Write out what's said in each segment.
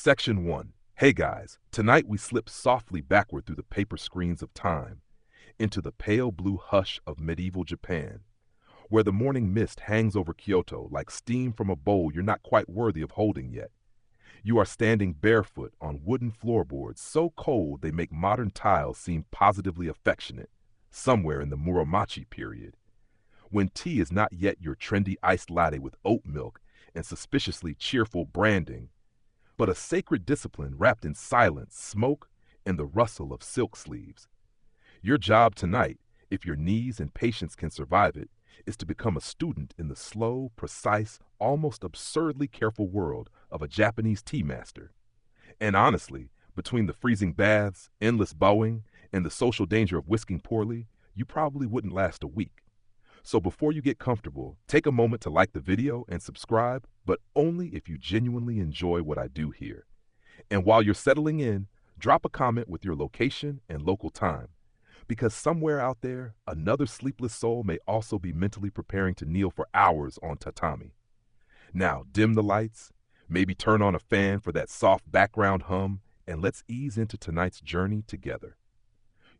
Section 1. Hey guys, tonight we slip softly backward through the paper screens of time into the pale blue hush of medieval Japan, where the morning mist hangs over Kyoto like steam from a bowl you're not quite worthy of holding yet. You are standing barefoot on wooden floorboards so cold they make modern tiles seem positively affectionate, somewhere in the Muromachi period, when tea is not yet your trendy iced latte with oat milk and suspiciously cheerful branding, but a sacred discipline wrapped in silence, smoke, and the rustle of silk sleeves. Your job tonight, if your knees and patience can survive it, is to become a student in the slow, precise, almost absurdly careful world of a Japanese tea master. And honestly, between the freezing baths, endless bowing, and the social danger of whisking poorly, you probably wouldn't last a week. So before you get comfortable, take a moment to like the video and subscribe, but only if you genuinely enjoy what I do here. And while you're settling in, drop a comment with your location and local time, because somewhere out there, another sleepless soul may also be mentally preparing to kneel for hours on tatami. Now, dim the lights, maybe turn on a fan for that soft background hum, and let's ease into tonight's journey together.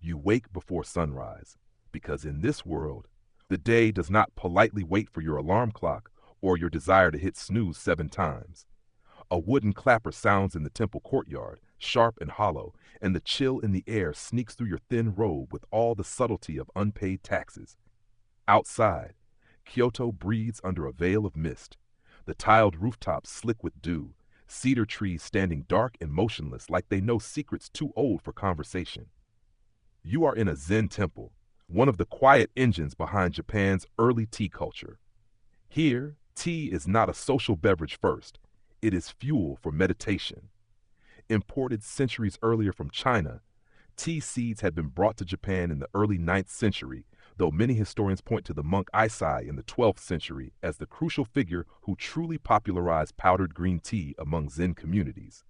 You wake before sunrise, because in this world, the day does not politely wait for your alarm clock or your desire to hit snooze 7 times. A wooden clapper sounds in the temple courtyard, sharp and hollow, and the chill in the air sneaks through your thin robe with all the subtlety of unpaid taxes. Outside, Kyoto breathes under a veil of mist, the tiled rooftops slick with dew, cedar trees standing dark and motionless like they know secrets too old for conversation. You are in a Zen temple, one of the quiet engines behind Japan's early tea culture. Here, tea is not a social beverage first. It is fuel for meditation. Imported centuries earlier from China, tea seeds had been brought to Japan in the early 9th century, though many historians point to the monk Aisai in the 12th century as the crucial figure who truly popularized powdered green tea among Zen communities.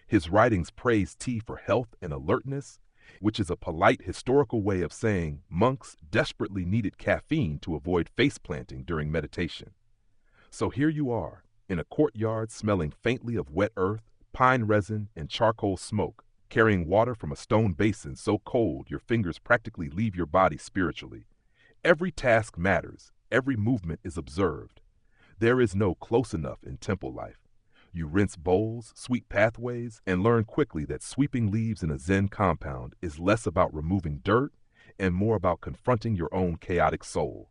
His writings praise tea for health and alertness, which is a polite historical way of saying monks desperately needed caffeine to avoid face planting during meditation. So here you are, in a courtyard smelling faintly of wet earth, pine resin, and charcoal smoke, carrying water from a stone basin so cold your fingers practically leave your body spiritually. Every task matters, every movement is observed. There is no close enough in temple life. You rinse bowls, sweep pathways, and learn quickly that sweeping leaves in a Zen compound is less about removing dirt and more about confronting your own chaotic soul.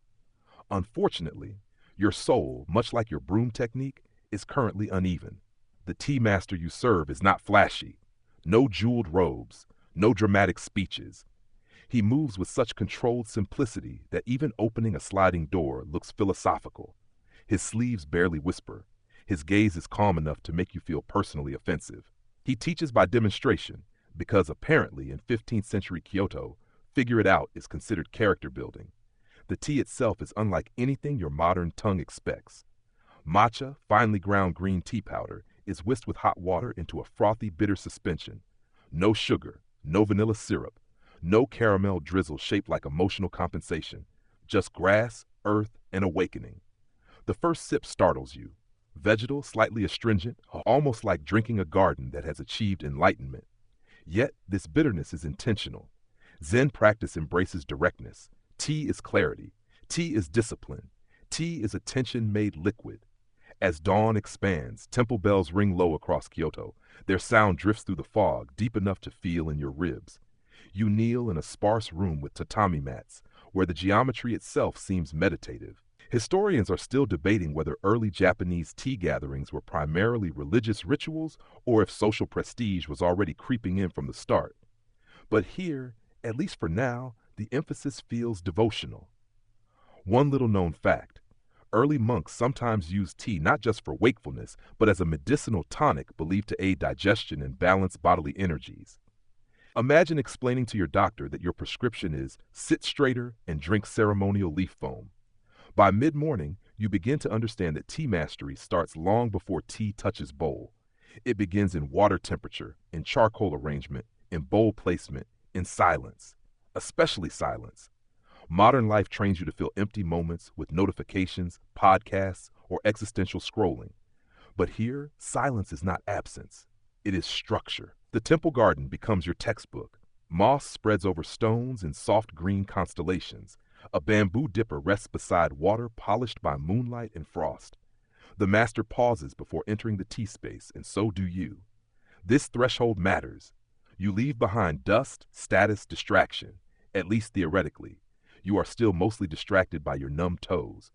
Unfortunately, your soul, much like your broom technique, is currently uneven. The tea master you serve is not flashy. No jeweled robes, no dramatic speeches. He moves with such controlled simplicity that even opening a sliding door looks philosophical. His sleeves barely whisper. His gaze is calm enough to make you feel personally offensive. He teaches by demonstration, because apparently in 15th century Kyoto, figure it out is considered character building. The tea itself is unlike anything your modern tongue expects. Matcha, finely ground green tea powder, is whisked with hot water into a frothy, bitter suspension. No sugar, no vanilla syrup, no caramel drizzle shaped like emotional compensation. Just grass, earth, and awakening. The first sip startles you. Vegetal, slightly astringent, almost like drinking a garden that has achieved enlightenment. Yet, this bitterness is intentional. Zen practice embraces directness. Tea is clarity. Tea is discipline. Tea is attention made liquid. As dawn expands, temple bells ring low across Kyoto. Their sound drifts through the fog, deep enough to feel in your ribs. You kneel in a sparse room with tatami mats, where the geometry itself seems meditative. Historians are still debating whether early Japanese tea gatherings were primarily religious rituals or if social prestige was already creeping in from the start. But here, at least for now, the emphasis feels devotional. One little known fact: early monks sometimes used tea not just for wakefulness, but as a medicinal tonic believed to aid digestion and balance bodily energies. Imagine explaining to your doctor that your prescription is sit straighter and drink ceremonial leaf foam. By mid-morning, you begin to understand that tea mastery starts long before tea touches bowl. It begins in water temperature, in charcoal arrangement, in bowl placement, in silence, especially silence. Modern life trains you to fill empty moments with notifications, podcasts, or existential scrolling. But here, silence is not absence. It is structure. The temple garden becomes your textbook. Moss spreads over stones in soft green constellations. A bamboo dipper rests beside water polished by moonlight and frost. The master pauses before entering the tea space, and so do you. This threshold matters. You leave behind dust, status, distraction, at least theoretically. You are still mostly distracted by your numb toes.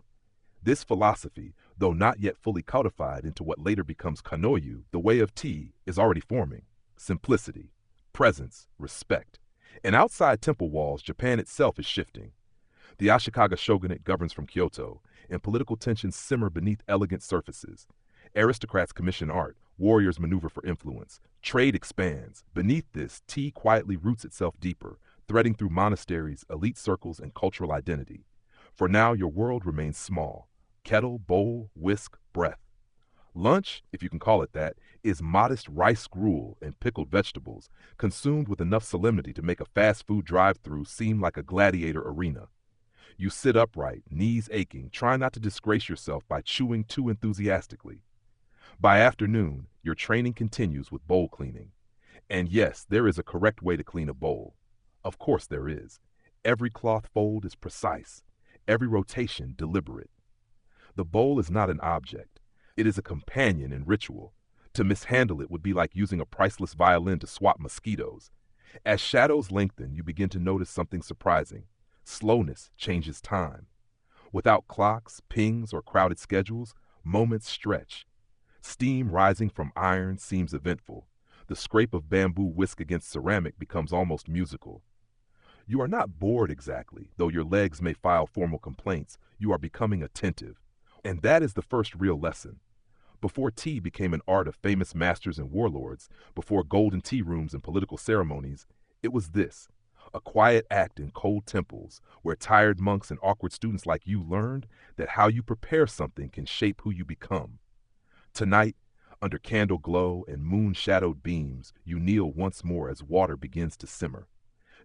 This philosophy, though not yet fully codified into what later becomes Kanoyu, the way of tea, is already forming. Simplicity, presence, respect. And outside temple walls, Japan itself is shifting. The Ashikaga shogunate governs from Kyoto, and political tensions simmer beneath elegant surfaces. Aristocrats commission art, warriors maneuver for influence. Trade expands. Beneath this, tea quietly roots itself deeper, threading through monasteries, elite circles, and cultural identity. For now, your world remains small. Kettle, bowl, whisk, breath. Lunch, if you can call it that, is modest rice gruel and pickled vegetables, consumed with enough solemnity to make a fast food drive-thru seem like a gladiator arena. You sit upright, knees aching, trying not to disgrace yourself by chewing too enthusiastically. By afternoon, your training continues with bowl cleaning. And yes, there is a correct way to clean a bowl. Of course there is. Every cloth fold is precise, every rotation deliberate. The bowl is not an object. It is a companion in ritual. To mishandle it would be like using a priceless violin to swat mosquitoes. As shadows lengthen, you begin to notice something surprising. Slowness changes time. Without clocks, pings, or crowded schedules, moments stretch. Steam rising from iron seems eventful. The scrape of bamboo whisk against ceramic becomes almost musical. You are not bored exactly, though your legs may file formal complaints. You are becoming attentive. And that is the first real lesson. Before tea became an art of famous masters and warlords, before golden tea rooms and political ceremonies, it was this. A quiet act in cold temples, where tired monks and awkward students like you learned that how you prepare something can shape who you become. Tonight, under candle glow and moon-shadowed beams, you kneel once more as water begins to simmer.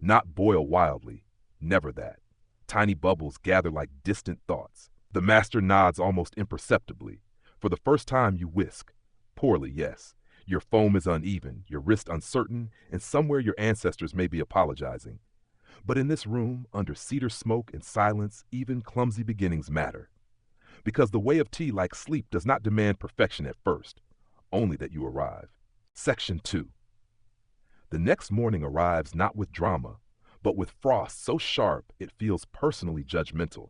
Not boil wildly, never that. Tiny bubbles gather like distant thoughts. The master nods almost imperceptibly. For the first time you whisk. Poorly, yes. Your foam is uneven, your wrist uncertain, and somewhere your ancestors may be apologizing. But in this room, under cedar smoke and silence, even clumsy beginnings matter. Because the way of tea, like sleep, does not demand perfection at first, only that you arrive. Section 2. The next morning arrives not with drama, but with frost so sharp it feels personally judgmental.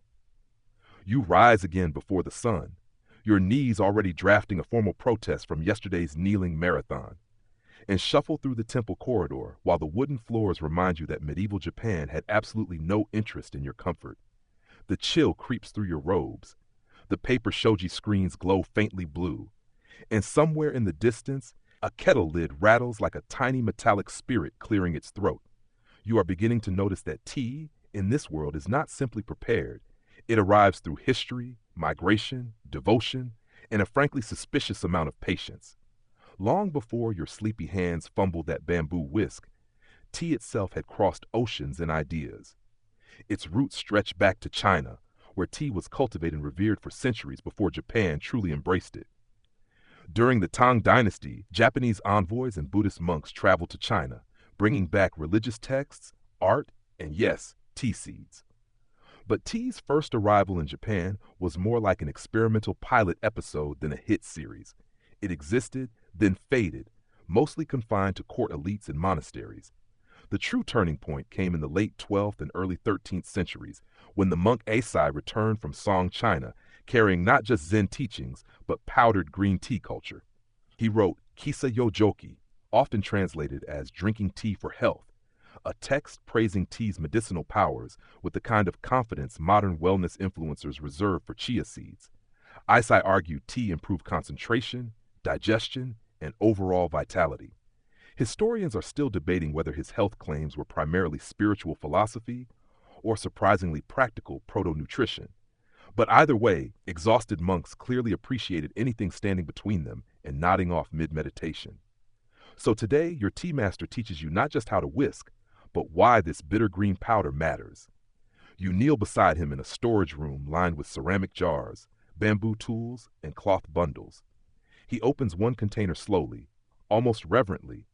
You rise again before the sun, your knees already drafting a formal protest from yesterday's kneeling marathon, and shuffle through the temple corridor while the wooden floors remind you that medieval Japan had absolutely no interest in your comfort. The chill creeps through your robes. The paper shoji screens glow faintly blue, and somewhere in the distance, a kettle lid rattles like a tiny metallic spirit clearing its throat. You are beginning to notice that tea, in this world, is not simply prepared. It arrives through history, migration, devotion, and a frankly suspicious amount of patience. Long before your sleepy hands fumbled that bamboo whisk, tea itself had crossed oceans and ideas. Its roots stretched back to China, where tea was cultivated and revered for centuries before Japan truly embraced it. During the Tang Dynasty, Japanese envoys and Buddhist monks traveled to China, bringing back religious texts, art, and yes, tea seeds. But tea's first arrival in Japan was more like an experimental pilot episode than a hit series. It existed, then faded, mostly confined to court elites and monasteries. The true turning point came in the late 12th and early 13th centuries, when the monk Eisai returned from Song, China, carrying not just Zen teachings, but powdered green tea culture. He wrote Kisa Yojoki, often translated as drinking tea for health, a text praising tea's medicinal powers with the kind of confidence modern wellness influencers reserve for chia seeds. Eisai argued tea improved concentration, digestion, and overall vitality. Historians are still debating whether his health claims were primarily spiritual philosophy or surprisingly practical proto-nutrition. But either way, exhausted monks clearly appreciated anything standing between them and nodding off mid-meditation. So today, your tea master teaches you not just how to whisk, but why this bitter green powder matters. You kneel beside him in a storage room lined with ceramic jars, bamboo tools, and cloth bundles. He opens one container slowly, almost reverently,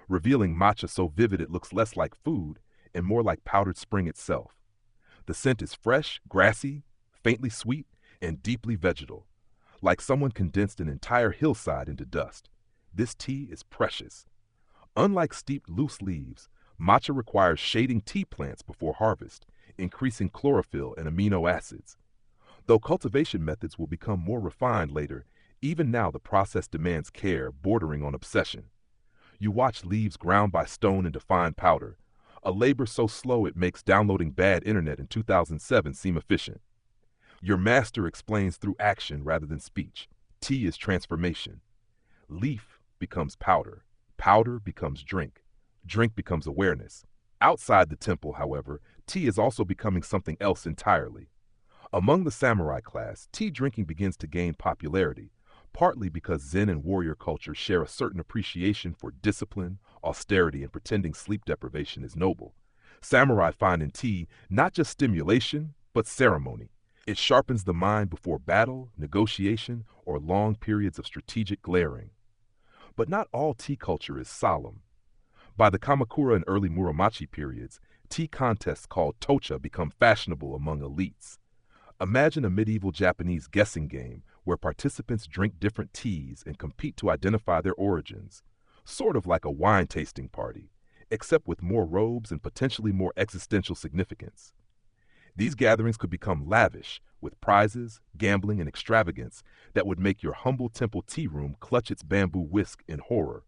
revealing matcha so vivid it looks less like food and more like powdered spring itself. The scent is fresh, grassy, faintly sweet, and deeply vegetal, like someone condensed an entire hillside into dust. This tea is precious. Unlike steeped loose leaves, matcha requires shading tea plants before harvest, increasing chlorophyll and amino acids. Though cultivation methods will become more refined later, even now the process demands care bordering on obsession. You watch leaves ground by stone into fine powder, a labor so slow it makes downloading bad internet in 2007 seem efficient. Your master explains through action rather than speech. Tea is transformation. Leaf becomes powder. Powder becomes drink. Drink becomes awareness. Outside the temple, however, tea is also becoming something else entirely. Among the samurai class, tea drinking begins to gain popularity, partly because Zen and warrior culture share a certain appreciation for discipline, austerity, and pretending sleep deprivation is noble. Samurai find in tea not just stimulation, but ceremony. It sharpens the mind before battle, negotiation, or long periods of strategic glaring. But not all tea culture is solemn. By the Kamakura and early Muromachi periods, tea contests called tocha become fashionable among elites. Imagine a medieval Japanese guessing game where participants drink different teas and compete to identify their origins, sort of like a wine tasting party, except with more robes and potentially more existential significance. These gatherings could become lavish, with prizes, gambling, and extravagance that would make your humble temple tea room clutch its bamboo whisk in horror.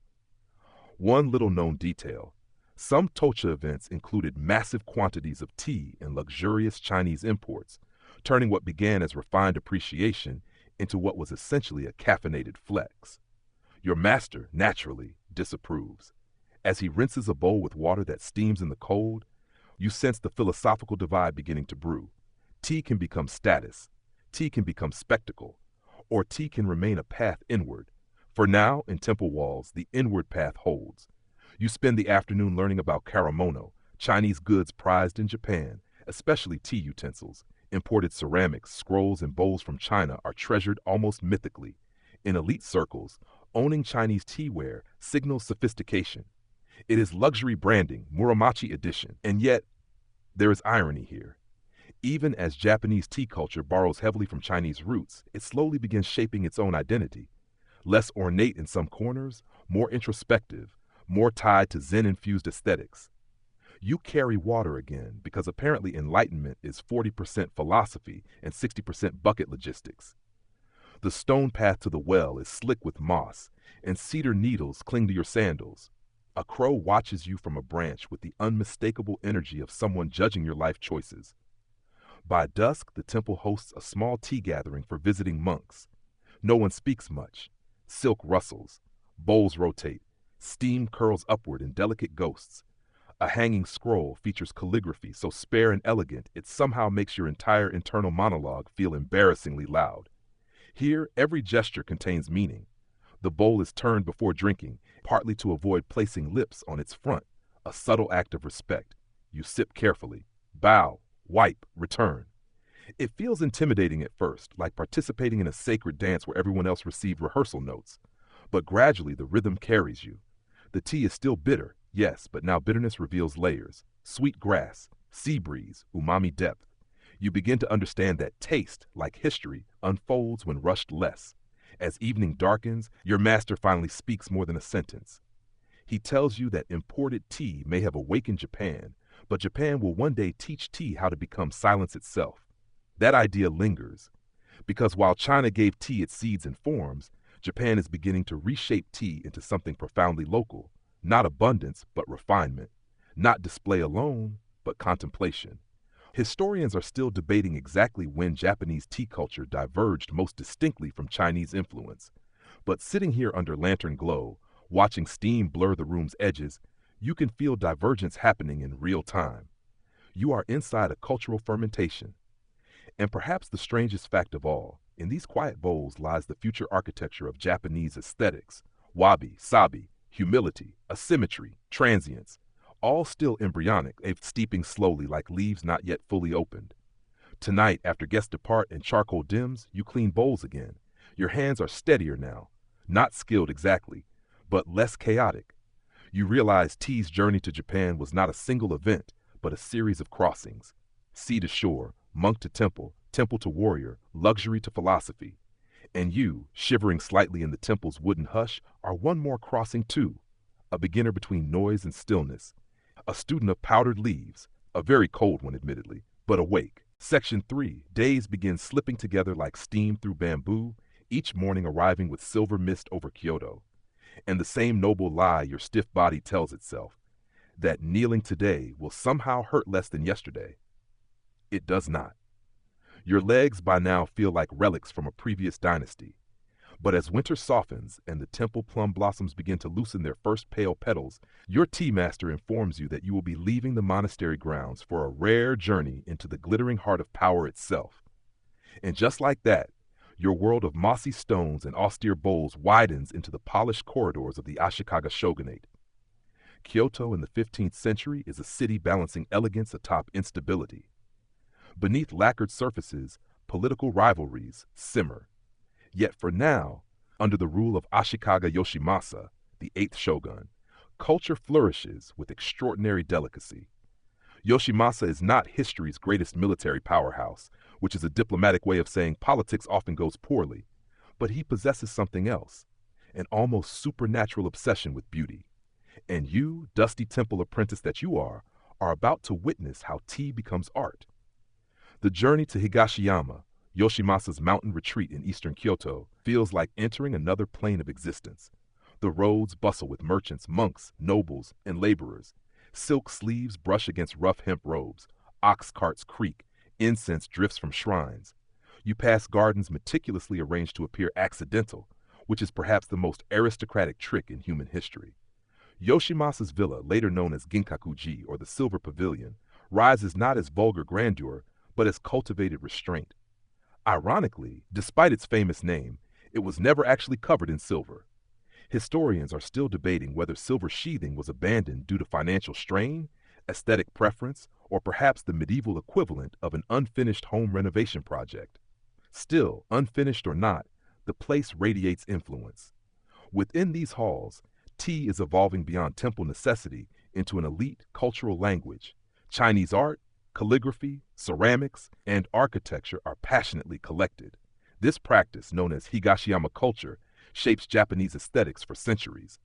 One little-known detail: some tocha events included massive quantities of tea and luxurious Chinese imports, turning what began as refined appreciation into what was essentially a caffeinated flex. Your master, naturally, disapproves. As he rinses a bowl with water that steams in the cold, you sense the philosophical divide beginning to brew. Tea can become status, tea can become spectacle, or tea can remain a path inward. For now, in temple walls, the inward path holds. You spend the afternoon learning about karamono, Chinese goods prized in Japan, especially tea utensils. Imported ceramics, scrolls, and bowls from China are treasured almost mythically. In elite circles, owning Chinese teaware signals sophistication. It is luxury branding, Muromachi edition, and yet there is irony here. Even as Japanese tea culture borrows heavily from Chinese roots, it slowly begins shaping its own identity. Less ornate in some corners, more introspective, more tied to Zen-infused aesthetics. You carry water again because apparently enlightenment is 40% philosophy and 60% bucket logistics. The stone path to the well is slick with moss, and cedar needles cling to your sandals. A crow watches you from a branch with the unmistakable energy of someone judging your life choices. By dusk, the temple hosts a small tea gathering for visiting monks. No one speaks much. Silk rustles, bowls rotate, steam curls upward in delicate ghosts. A hanging scroll features calligraphy so spare and elegant it somehow makes your entire internal monologue feel embarrassingly loud. Here, every gesture contains meaning. The bowl is turned before drinking, partly to avoid placing lips on its front, a subtle act of respect. You sip carefully, bow, wipe, return. It feels intimidating at first, like participating in a sacred dance where everyone else received rehearsal notes. But gradually the rhythm carries you. The tea is still bitter, yes, but now bitterness reveals layers. Sweet grass, sea breeze, umami depth. You begin to understand that taste, like history, unfolds when rushed less. As evening darkens, your master finally speaks more than a sentence. He tells you that imported tea may have awakened Japan, but Japan will one day teach tea how to become silence itself. That idea lingers, because while China gave tea its seeds and forms, Japan is beginning to reshape tea into something profoundly local. Not abundance, but refinement. Not display alone, but contemplation. Historians are still debating exactly when Japanese tea culture diverged most distinctly from Chinese influence. But sitting here under lantern glow, watching steam blur the room's edges, you can feel divergence happening in real time. You are inside a cultural fermentation. And perhaps the strangest fact of all, in these quiet bowls lies the future architecture of Japanese aesthetics: wabi-sabi, humility, asymmetry, transience, all still embryonic, steeping slowly like leaves not yet fully opened. Tonight, after guests depart and charcoal dims, you clean bowls again. Your hands are steadier now, not skilled exactly, but less chaotic. You realize T's journey to Japan was not a single event, but a series of crossings. Sea to shore, monk to temple, temple to warrior, luxury to philosophy. And you, shivering slightly in the temple's wooden hush, are one more crossing too. A beginner between noise and stillness. A student of powdered leaves, a very cold one admittedly, but awake. Section 3, days begin slipping together like steam through bamboo, each morning arriving with silver mist over Kyoto. And the same noble lie your stiff body tells itself, that kneeling today will somehow hurt less than yesterday. It does not. Your legs by now feel like relics from a previous dynasty. But as winter softens and the temple plum blossoms begin to loosen their first pale petals, your tea master informs you that you will be leaving the monastery grounds for a rare journey into the glittering heart of power itself. And just like that, your world of mossy stones and austere bowls widens into the polished corridors of the Ashikaga shogunate. Kyoto in the 15th century is a city balancing elegance atop instability. Beneath lacquered surfaces, political rivalries simmer. Yet for now, under the rule of Ashikaga Yoshimasa, the 8th shogun, culture flourishes with extraordinary delicacy. Yoshimasa is not history's greatest military powerhouse, which is a diplomatic way of saying politics often goes poorly, but he possesses something else, an almost supernatural obsession with beauty. And you, dusty temple apprentice that you are about to witness how tea becomes art. The journey to Higashiyama, Yoshimasa's mountain retreat in eastern Kyoto, feels like entering another plane of existence. The roads bustle with merchants, monks, nobles, and laborers. Silk sleeves brush against rough hemp robes. Ox carts creak. Incense drifts from shrines. You pass gardens meticulously arranged to appear accidental, which is perhaps the most aristocratic trick in human history. Yoshimasa's villa, later known as Ginkakuji or the Silver Pavilion, rises not as vulgar grandeur, but as cultivated restraint. Ironically, despite its famous name, it was never actually covered in silver. Historians are still debating whether silver sheathing was abandoned due to financial strain, aesthetic preference, or perhaps the medieval equivalent of an unfinished home renovation project. Still, unfinished or not, the place radiates influence. Within these halls, tea is evolving beyond temple necessity into an elite cultural language. Chinese art, calligraphy, ceramics, and architecture are passionately collected. This practice, known as Higashiyama culture, shapes Japanese aesthetics for centuries.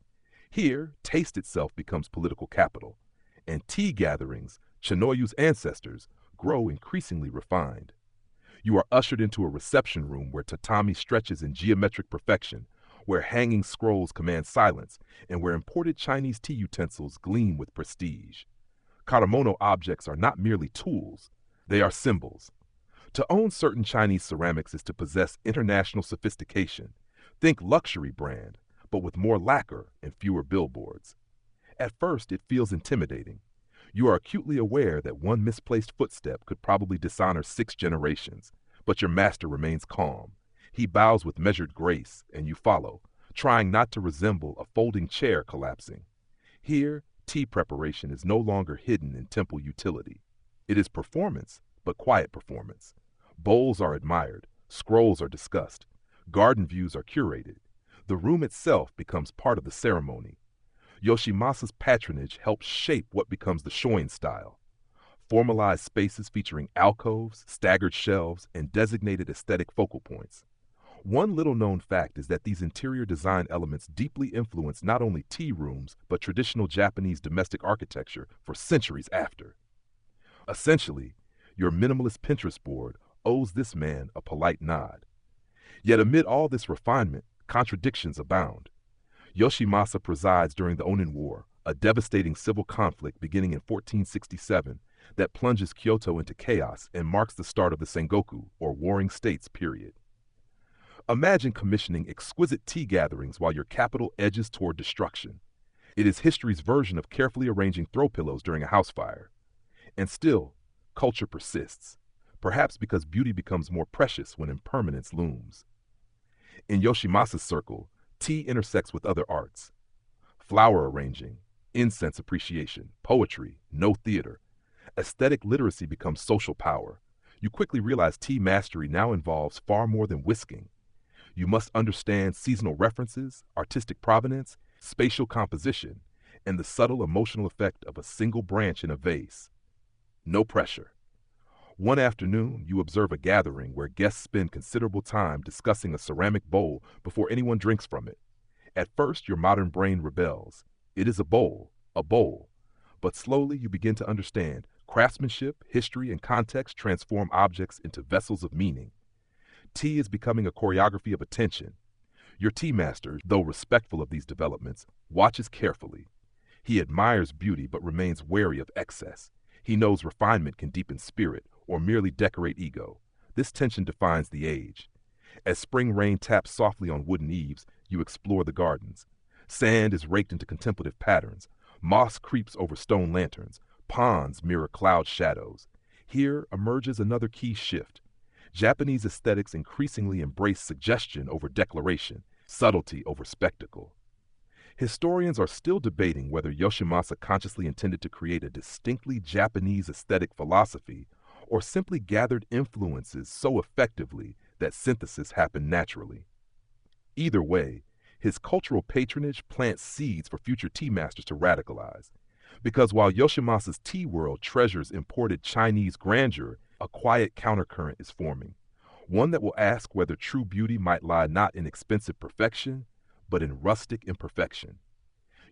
Here, taste itself becomes political capital, and tea gatherings, Chinoyu's ancestors, grow increasingly refined. You are ushered into a reception room where tatami stretches in geometric perfection, where hanging scrolls command silence, and where imported Chinese tea utensils gleam with prestige. Karamono objects are not merely tools, they are symbols. To own certain Chinese ceramics is to possess international sophistication. Think luxury brand, but with more lacquer and fewer billboards. At first, it feels intimidating. You are acutely aware that one misplaced footstep could probably dishonor 6 generations, but your master remains calm. He bows with measured grace, and you follow, trying not to resemble a folding chair collapsing. Here, tea preparation is no longer hidden in temple utility. It is performance, but quiet performance. Bowls are admired, scrolls are discussed, garden views are curated. The room itself becomes part of the ceremony. Yoshimasa's patronage helps shape what becomes the Shoin style. Formalized spaces featuring alcoves, staggered shelves, and designated aesthetic focal points. One little-known fact is that these interior design elements deeply influence not only tea rooms, but traditional Japanese domestic architecture for centuries after. Essentially, your minimalist Pinterest board owes this man a polite nod. Yet amid all this refinement, contradictions abound. Yoshimasa presides during the Onin War, a devastating civil conflict beginning in 1467 that plunges Kyoto into chaos and marks the start of the Sengoku, or Warring States, period. Imagine commissioning exquisite tea gatherings while your capital edges toward destruction. It is history's version of carefully arranging throw pillows during a house fire. And still, culture persists, perhaps because beauty becomes more precious when impermanence looms. In Yoshimasa's circle, tea intersects with other arts. Flower arranging, incense appreciation, poetry, no theater. Aesthetic literacy becomes social power. You quickly realize tea mastery now involves far more than whisking. You must understand seasonal references, artistic provenance, spatial composition, and the subtle emotional effect of a single branch in a vase. No pressure. One afternoon, you observe a gathering where guests spend considerable time discussing a ceramic bowl before anyone drinks from it. At first, your modern brain rebels. It is a bowl, a bowl. But slowly you begin to understand craftsmanship, history, and context transform objects into vessels of meaning. Tea is becoming a choreography of attention. Your tea master, though respectful of these developments, watches carefully. He admires beauty but remains wary of excess. He knows refinement can deepen spirit or merely decorate ego. This tension defines the age. As spring rain taps softly on wooden eaves, you explore the gardens. Sand is raked into contemplative patterns. Moss creeps over stone lanterns. Ponds mirror cloud shadows. Here emerges another key shift. Japanese aesthetics increasingly embrace suggestion over declaration, subtlety over spectacle. Historians are still debating whether Yoshimasa consciously intended to create a distinctly Japanese aesthetic philosophy or simply gathered influences so effectively that synthesis happened naturally. Either way, his cultural patronage plants seeds for future tea masters to radicalize. Because while Yoshimasa's tea world treasures imported Chinese grandeur, a quiet countercurrent is forming. One that will ask whether true beauty might lie not in expensive perfection, but in rustic imperfection.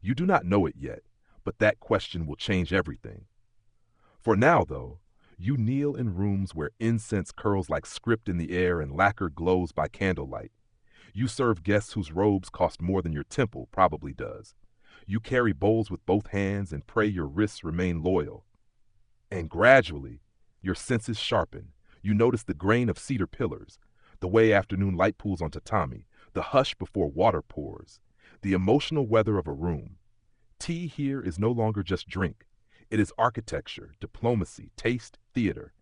You do not know it yet, but that question will change everything. For now, though, you kneel in rooms where incense curls like script in the air and lacquer glows by candlelight. You serve guests whose robes cost more than your temple probably does. You carry bowls with both hands and pray your wrists remain loyal. And gradually, your senses sharpen. You notice the grain of cedar pillars, the way afternoon light pools on tatami, the hush before water pours, the emotional weather of a room. Tea here is no longer just drink. It is architecture, diplomacy, taste, theater.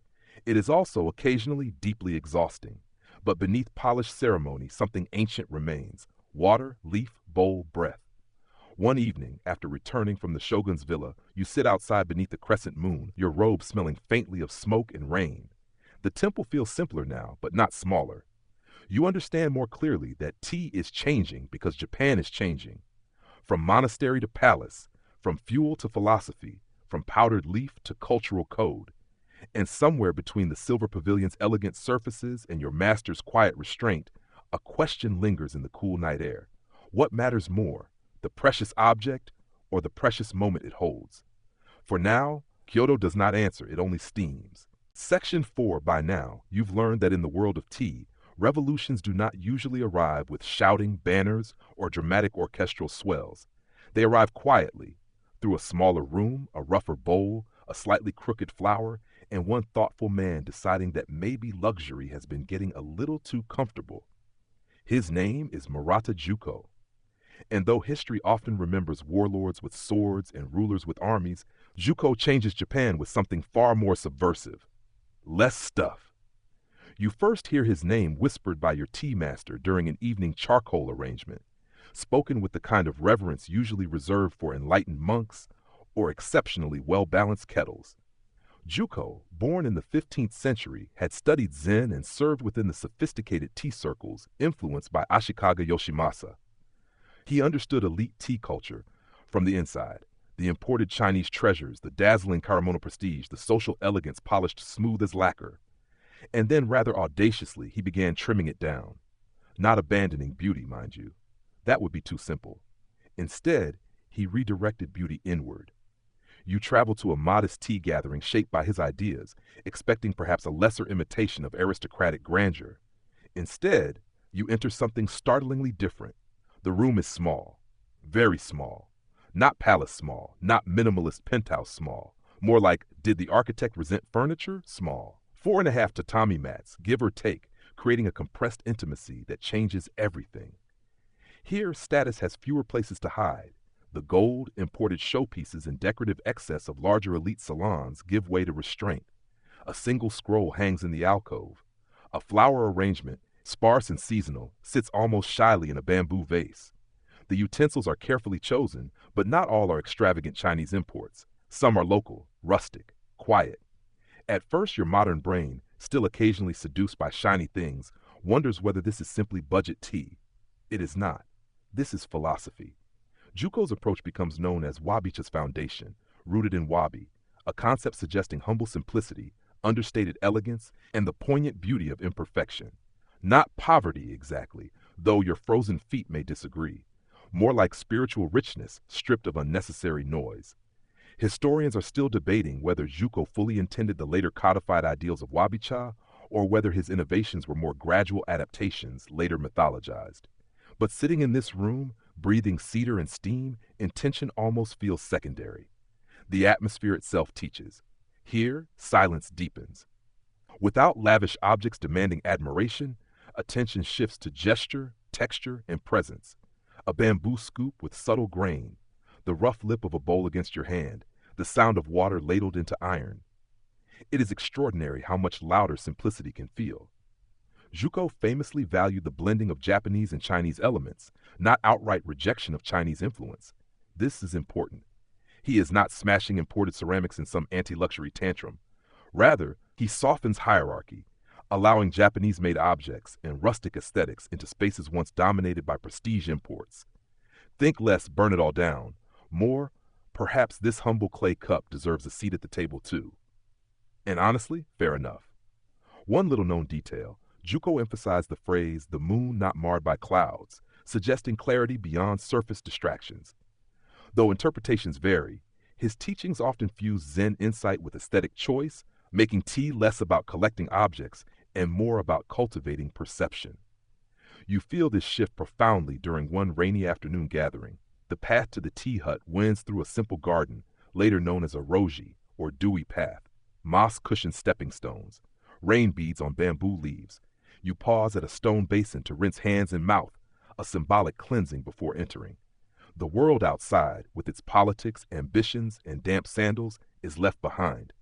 It is also occasionally deeply exhausting. But beneath polished ceremony, something ancient remains: water, leaf, bowl, breath. One evening, after returning from the shogun's villa, you sit outside beneath the crescent moon, your robe smelling faintly of smoke and rain. The temple feels simpler now, but not smaller. You understand more clearly that tea is changing because Japan is changing. From monastery to palace, from fuel to philosophy, from powdered leaf to cultural code. And somewhere between the silver pavilion's elegant surfaces and your master's quiet restraint, a question lingers in the cool night air. What matters more, the precious object or the precious moment it holds? For now, Kyoto does not answer, it only steams. Section 4. By now, you've learned that in the world of tea, revolutions do not usually arrive with shouting, banners, or dramatic orchestral swells. They arrive quietly, through a smaller room, a rougher bowl, a slightly crooked flower, and one thoughtful man deciding that maybe luxury has been getting a little too comfortable. His name is Murata Juko. And though history often remembers warlords with swords and rulers with armies, Juko changes Japan with something far more subversive. Less stuff. You first hear his name whispered by your tea master during an evening charcoal arrangement, spoken with the kind of reverence usually reserved for enlightened monks or exceptionally well-balanced kettles. Juko, born in the 15th century, had studied Zen and served within the sophisticated tea circles influenced by Ashikaga Yoshimasa. He understood elite tea culture from the inside, the imported Chinese treasures, the dazzling Karamono prestige, the social elegance polished smooth as lacquer. And then rather audaciously, he began trimming it down. Not abandoning beauty, mind you. That would be too simple. Instead, he redirected beauty inward. You travel to a modest tea gathering shaped by his ideas, expecting perhaps a lesser imitation of aristocratic grandeur. Instead, you enter something startlingly different. The room is small, very small. Not palace small, not minimalist penthouse small. More like, did the architect resent furniture? Small. 4.5 tatami mats, give or take, creating a compressed intimacy that changes everything. Here, status has fewer places to hide. The gold, imported showpieces, and decorative excess of larger elite salons give way to restraint. A single scroll hangs in the alcove. A flower arrangement, sparse and seasonal, sits almost shyly in a bamboo vase. The utensils are carefully chosen, but not all are extravagant Chinese imports. Some are local, rustic, quiet. At first, your modern brain, still occasionally seduced by shiny things, wonders whether this is simply budget tea. It is not. This is philosophy. Juko's approach becomes known as wabicha's foundation, rooted in wabi, a concept suggesting humble simplicity, understated elegance, and the poignant beauty of imperfection. Not poverty exactly, though your frozen feet may disagree. More like spiritual richness stripped of unnecessary noise. Historians are still debating whether Juko fully intended the later codified ideals of wabi-cha or whether his innovations were more gradual adaptations later mythologized. But sitting in this room, breathing cedar and steam, intention almost feels secondary. The atmosphere itself teaches. Here, silence deepens. Without lavish objects demanding admiration, attention shifts to gesture, texture, and presence. A bamboo scoop with subtle grain, the rough lip of a bowl against your hand, the sound of water ladled into iron. It is extraordinary how much louder simplicity can feel. Juko famously valued the blending of Japanese and Chinese elements, not outright rejection of Chinese influence. This is important. He is not smashing imported ceramics in some anti-luxury tantrum. Rather, he softens hierarchy, allowing Japanese-made objects and rustic aesthetics into spaces once dominated by prestige imports. Think less, burn it all down. More, perhaps this humble clay cup deserves a seat at the table too. And honestly, fair enough. One little-known detail, Juko emphasized the phrase, the moon not marred by clouds, suggesting clarity beyond surface distractions. Though interpretations vary, his teachings often fuse Zen insight with aesthetic choice, making tea less about collecting objects and more about cultivating perception. You feel this shift profoundly during one rainy afternoon gathering. The path to the tea hut winds through a simple garden, later known as a roji, or dewy path, moss-cushioned stepping stones, rain beads on bamboo leaves. You pause at a stone basin to rinse hands and mouth, a symbolic cleansing before entering. The world outside, with its politics, ambitions, and damp sandals, is left behind.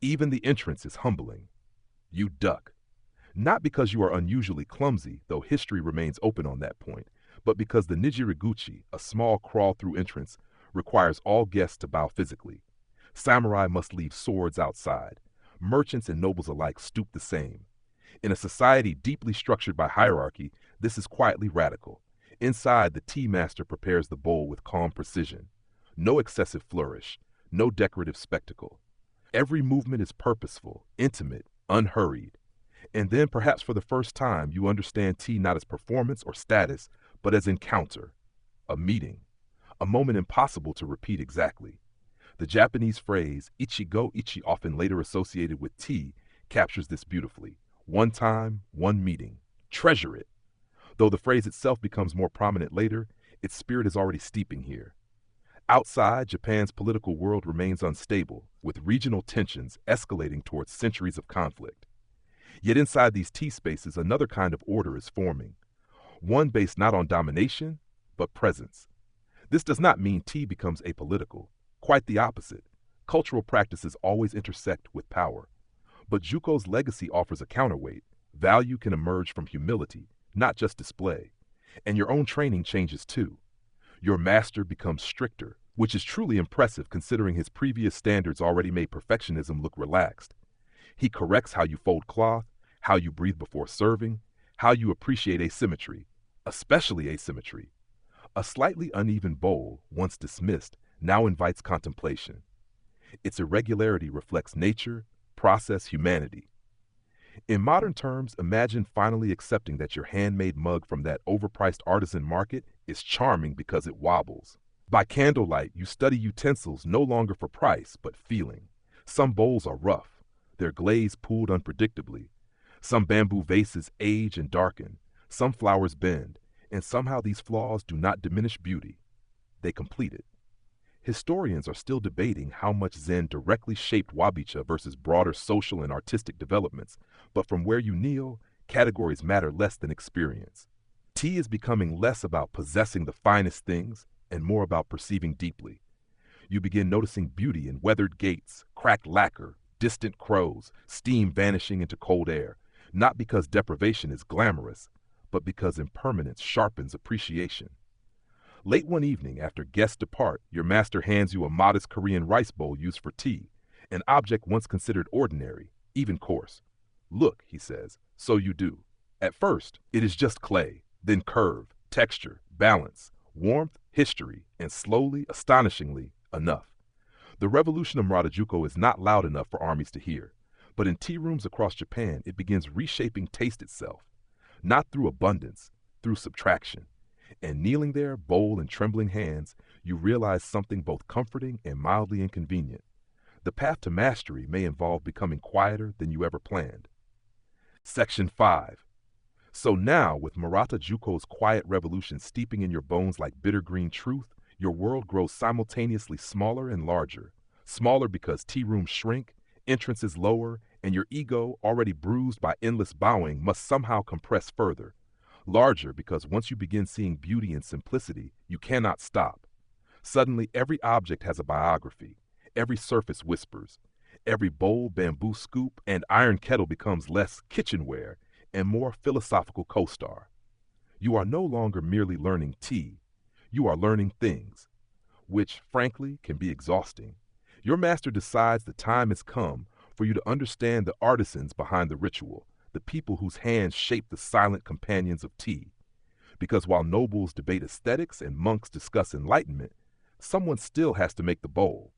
Even the entrance is humbling. You duck. Not because you are unusually clumsy, though history remains open on that point, but because the Nijiriguchi, a small crawl-through entrance, requires all guests to bow physically. Samurai must leave swords outside. Merchants and nobles alike stoop the same. In a society deeply structured by hierarchy, this is quietly radical. Inside, the tea master prepares the bowl with calm precision. No excessive flourish, no decorative spectacle. Every movement is purposeful, intimate, unhurried. And then, perhaps for the first time, you understand tea not as performance or status, but as encounter, a meeting, a moment impossible to repeat exactly. The Japanese phrase, ichigo ichi, often later associated with tea, captures this beautifully. One time, one meeting. Treasure it. Though the phrase itself becomes more prominent later, its spirit is already steeping here. Outside, Japan's political world remains unstable, with regional tensions escalating towards centuries of conflict. Yet inside these tea spaces, another kind of order is forming, one based not on domination, but presence. This does not mean tea becomes apolitical. Quite the opposite. Cultural practices always intersect with power. But Juko's legacy offers a counterweight. Value can emerge from humility, not just display. And your own training changes too. Your master becomes stricter, which is truly impressive considering his previous standards already made perfectionism look relaxed. He corrects how you fold cloth, how you breathe before serving, how you appreciate asymmetry, especially asymmetry. A slightly uneven bowl, once dismissed, now invites contemplation. Its irregularity reflects nature, process, humanity. In modern terms, imagine finally accepting that your handmade mug from that overpriced artisan market is charming because it wobbles. By candlelight, you study utensils no longer for price, but feeling. Some bowls are rough, their glaze pooled unpredictably. Some bamboo vases age and darken, some flowers bend, and somehow these flaws do not diminish beauty. They complete it. Historians are still debating how much Zen directly shaped wabicha versus broader social and artistic developments, but from where you kneel, categories matter less than experience. Tea is becoming less about possessing the finest things and more about perceiving deeply. You begin noticing beauty in weathered gates, cracked lacquer, distant crows, steam vanishing into cold air, not because deprivation is glamorous, but because impermanence sharpens appreciation. Late one evening, after guests depart, your master hands you a modest Korean rice bowl used for tea, an object once considered ordinary, even coarse. Look, he says, so you do. At first, it is just clay, then curve, texture, balance, warmth, history, and slowly, astonishingly, enough. The revolution of Murata-juku is not loud enough for armies to hear, but in tea rooms across Japan, it begins reshaping taste itself, not through abundance, through subtraction. And kneeling there, bowl in trembling hands, you realize something both comforting and mildly inconvenient. The path to mastery may involve becoming quieter than you ever planned. Section 5. So now, with Murata Juko's quiet revolution steeping in your bones like bitter green truth, your world grows simultaneously smaller and larger. Smaller because tea rooms shrink, entrances lower, and your ego, already bruised by endless bowing, must somehow compress further. Larger because once you begin seeing beauty and simplicity, you cannot stop. Suddenly, every object has a biography. Every surface whispers. Every bowl, bamboo scoop, and iron kettle becomes less kitchenware and more philosophical co-star. You are no longer merely learning tea. You are learning things, which, frankly, can be exhausting. Your master decides the time has come for you to understand the artisans behind the ritual, the people whose hands shape the silent companions of tea. Because while nobles debate aesthetics and monks discuss enlightenment, someone still has to make the bowl.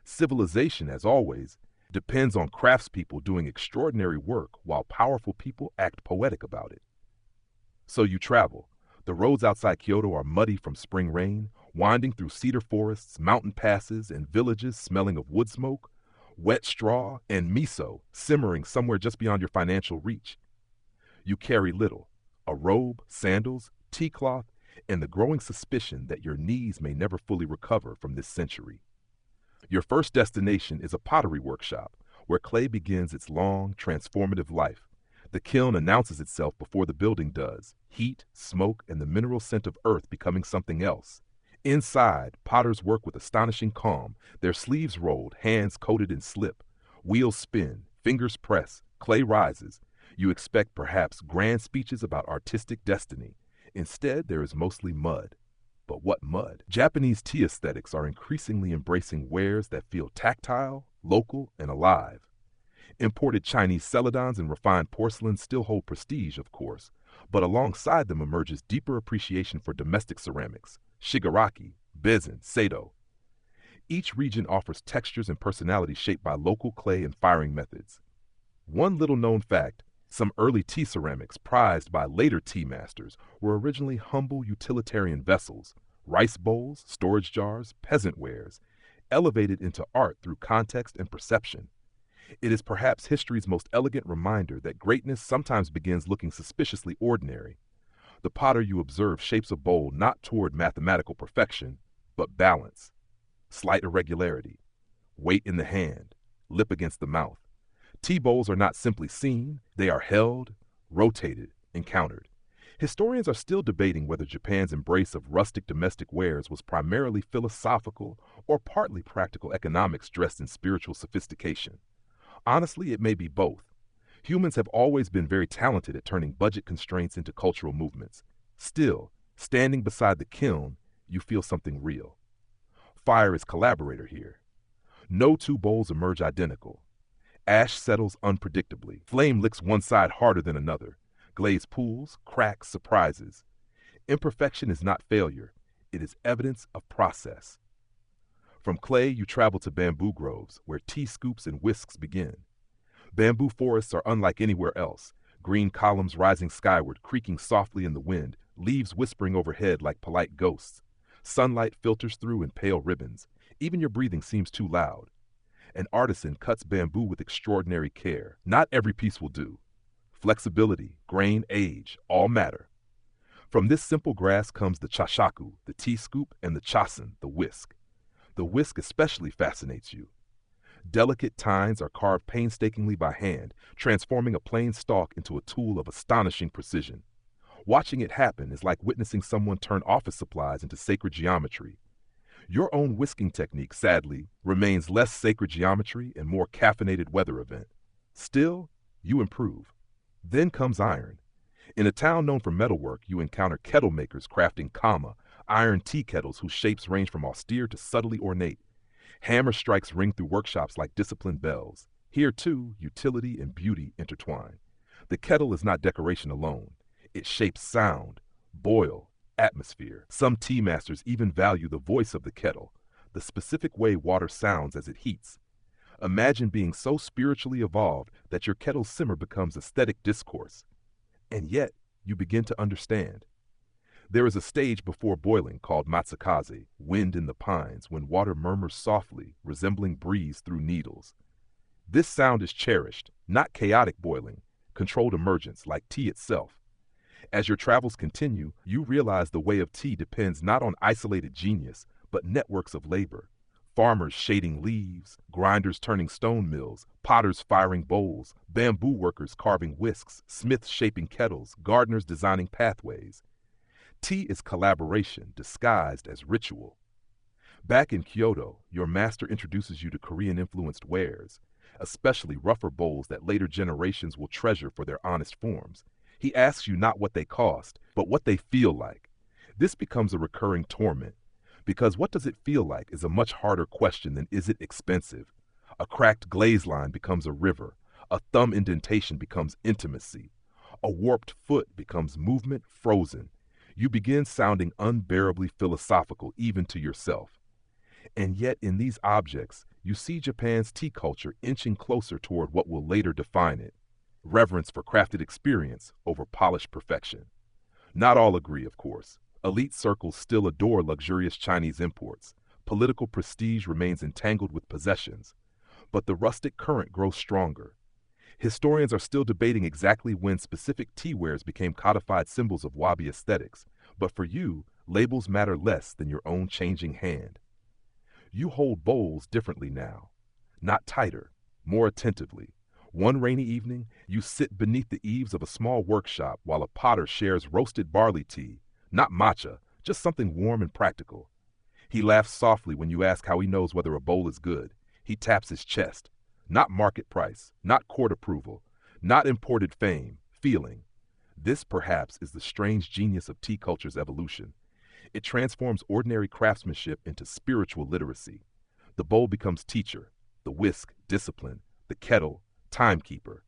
Civilization, as always, depends on craftspeople doing extraordinary work while powerful people act poetic about it. So you travel. The roads outside Kyoto are muddy from spring rain, winding through cedar forests, mountain passes, and villages smelling of wood smoke, wet straw, and miso simmering somewhere just beyond your financial reach. You carry little: a robe, sandals, tea cloth, and the growing suspicion that your knees may never fully recover from this century. Your first destination is a pottery workshop, where clay begins its long, transformative life. The kiln announces itself before the building does, heat, smoke, and the mineral scent of earth becoming something else. Inside, potters work with astonishing calm, their sleeves rolled, hands coated in slip. Wheels spin, fingers press, clay rises. You expect perhaps grand speeches about artistic destiny. Instead, there is mostly mud. But what mud? Japanese tea aesthetics are increasingly embracing wares that feel tactile, local, and alive. Imported Chinese celadons and refined porcelain still hold prestige, of course, but alongside them emerges deeper appreciation for domestic ceramics, shigaraki, bezin, seido. Each region offers textures and personality shaped by local clay and firing methods. One little-known fact: some early tea ceramics prized by later tea masters were originally humble utilitarian vessels, rice bowls, storage jars, peasant wares, elevated into art through context and perception. It is perhaps history's most elegant reminder that greatness sometimes begins looking suspiciously ordinary. The potter you observe shapes a bowl not toward mathematical perfection, but balance, slight irregularity, weight in the hand, lip against the mouth. Tea bowls are not simply seen, they are held, rotated, encountered. Historians are still debating whether Japan's embrace of rustic domestic wares was primarily philosophical or partly practical economics dressed in spiritual sophistication. Honestly, it may be both. Humans have always been very talented at turning budget constraints into cultural movements. Still, standing beside the kiln, you feel something real. Fire is collaborator here. No two bowls emerge identical. Ash settles unpredictably. Flame licks one side harder than another. Glaze pools, cracks, surprises. Imperfection is not failure. It is evidence of process. From clay, you travel to bamboo groves, where tea scoops and whisks begin. Bamboo forests are unlike anywhere else. Green columns rising skyward, creaking softly in the wind, leaves whispering overhead like polite ghosts. Sunlight filters through in pale ribbons. Even your breathing seems too loud. An artisan cuts bamboo with extraordinary care. Not every piece will do. Flexibility, grain, age, all matter. From this simple grass comes the chashaku, the tea scoop, and the chasen, the whisk. The whisk especially fascinates you. Delicate tines are carved painstakingly by hand, transforming a plain stalk into a tool of astonishing precision. Watching it happen is like witnessing someone turn office supplies into sacred geometry. Your own whisking technique, sadly, remains less sacred geometry and more caffeinated weather event. Still, you improve. Then comes iron. In a town known for metalwork, you encounter kettle makers crafting kama, iron tea kettles whose shapes range from austere to subtly ornate. Hammer strikes ring through workshops like disciplined bells. Here, too, utility and beauty intertwine. The kettle is not decoration alone. It shapes sound, boil, atmosphere. Some tea masters even value the voice of the kettle, the specific way water sounds as it heats. Imagine being so spiritually evolved that your kettle's simmer becomes aesthetic discourse. And yet, you begin to understand. There is a stage before boiling called matsukaze, wind in the pines, when water murmurs softly, resembling breeze through needles. This sound is cherished, not chaotic boiling, controlled emergence like tea itself. As your travels continue, you realize the way of tea depends not on isolated genius, but networks of labor. Farmers shading leaves, grinders turning stone mills, potters firing bowls, bamboo workers carving whisks, smiths shaping kettles, gardeners designing pathways. Tea is collaboration disguised as ritual. Back in Kyoto, your master introduces you to Korean-influenced wares, especially rougher bowls that later generations will treasure for their honest forms. He asks you not what they cost, but what they feel like. This becomes a recurring torment, because what does it feel like is a much harder question than is it expensive. A cracked glaze line becomes a river, a thumb indentation becomes intimacy, a warped foot becomes movement frozen. You begin sounding unbearably philosophical even to yourself. And yet in these objects, you see Japan's tea culture inching closer toward what will later define it. Reverence for crafted experience over polished perfection. Not all agree, of course. Elite circles still adore luxurious Chinese imports. Political prestige remains entangled with possessions. But the rustic current grows stronger. Historians are still debating exactly when specific teawares became codified symbols of wabi aesthetics. But for you, labels matter less than your own changing hand. You hold bowls differently now. Not tighter, more attentively. One rainy evening, you sit beneath the eaves of a small workshop while a potter shares roasted barley tea. Not matcha, just something warm and practical. He laughs softly when you ask how he knows whether a bowl is good. He taps his chest. Not market price, not court approval, not imported fame, feeling. This, perhaps, is the strange genius of tea culture's evolution. It transforms ordinary craftsmanship into spiritual literacy. The bowl becomes teacher, the whisk, discipline, the kettle, timekeeper,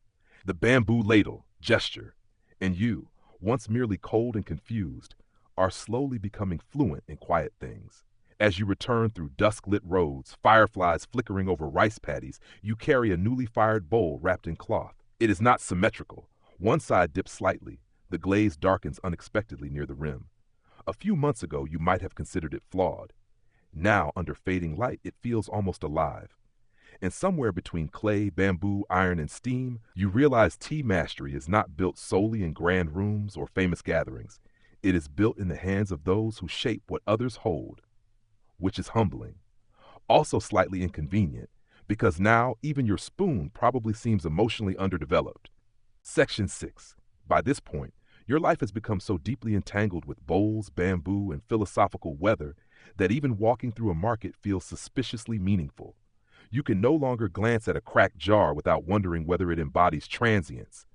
the bamboo ladle, gesture. And you, once merely cold and confused, are slowly becoming fluent in quiet things. As you return through dusk-lit roads, fireflies flickering over rice paddies, you carry a newly fired bowl wrapped in cloth. It is not symmetrical. One side dips slightly. The glaze darkens unexpectedly near the rim. A few months ago, you might have considered it flawed. Now, under fading light, it feels almost alive. And somewhere between clay, bamboo, iron, and steam, you realize tea mastery is not built solely in grand rooms or famous gatherings. It is built in the hands of those who shape what others hold, which is humbling. Also slightly inconvenient, because now even your spoon probably seems emotionally underdeveloped. Section 6. By this point, your life has become so deeply entangled with bowls, bamboo, and philosophical weather that even walking through a market feels suspiciously meaningful. You can no longer glance at a cracked jar without wondering whether it embodies transience.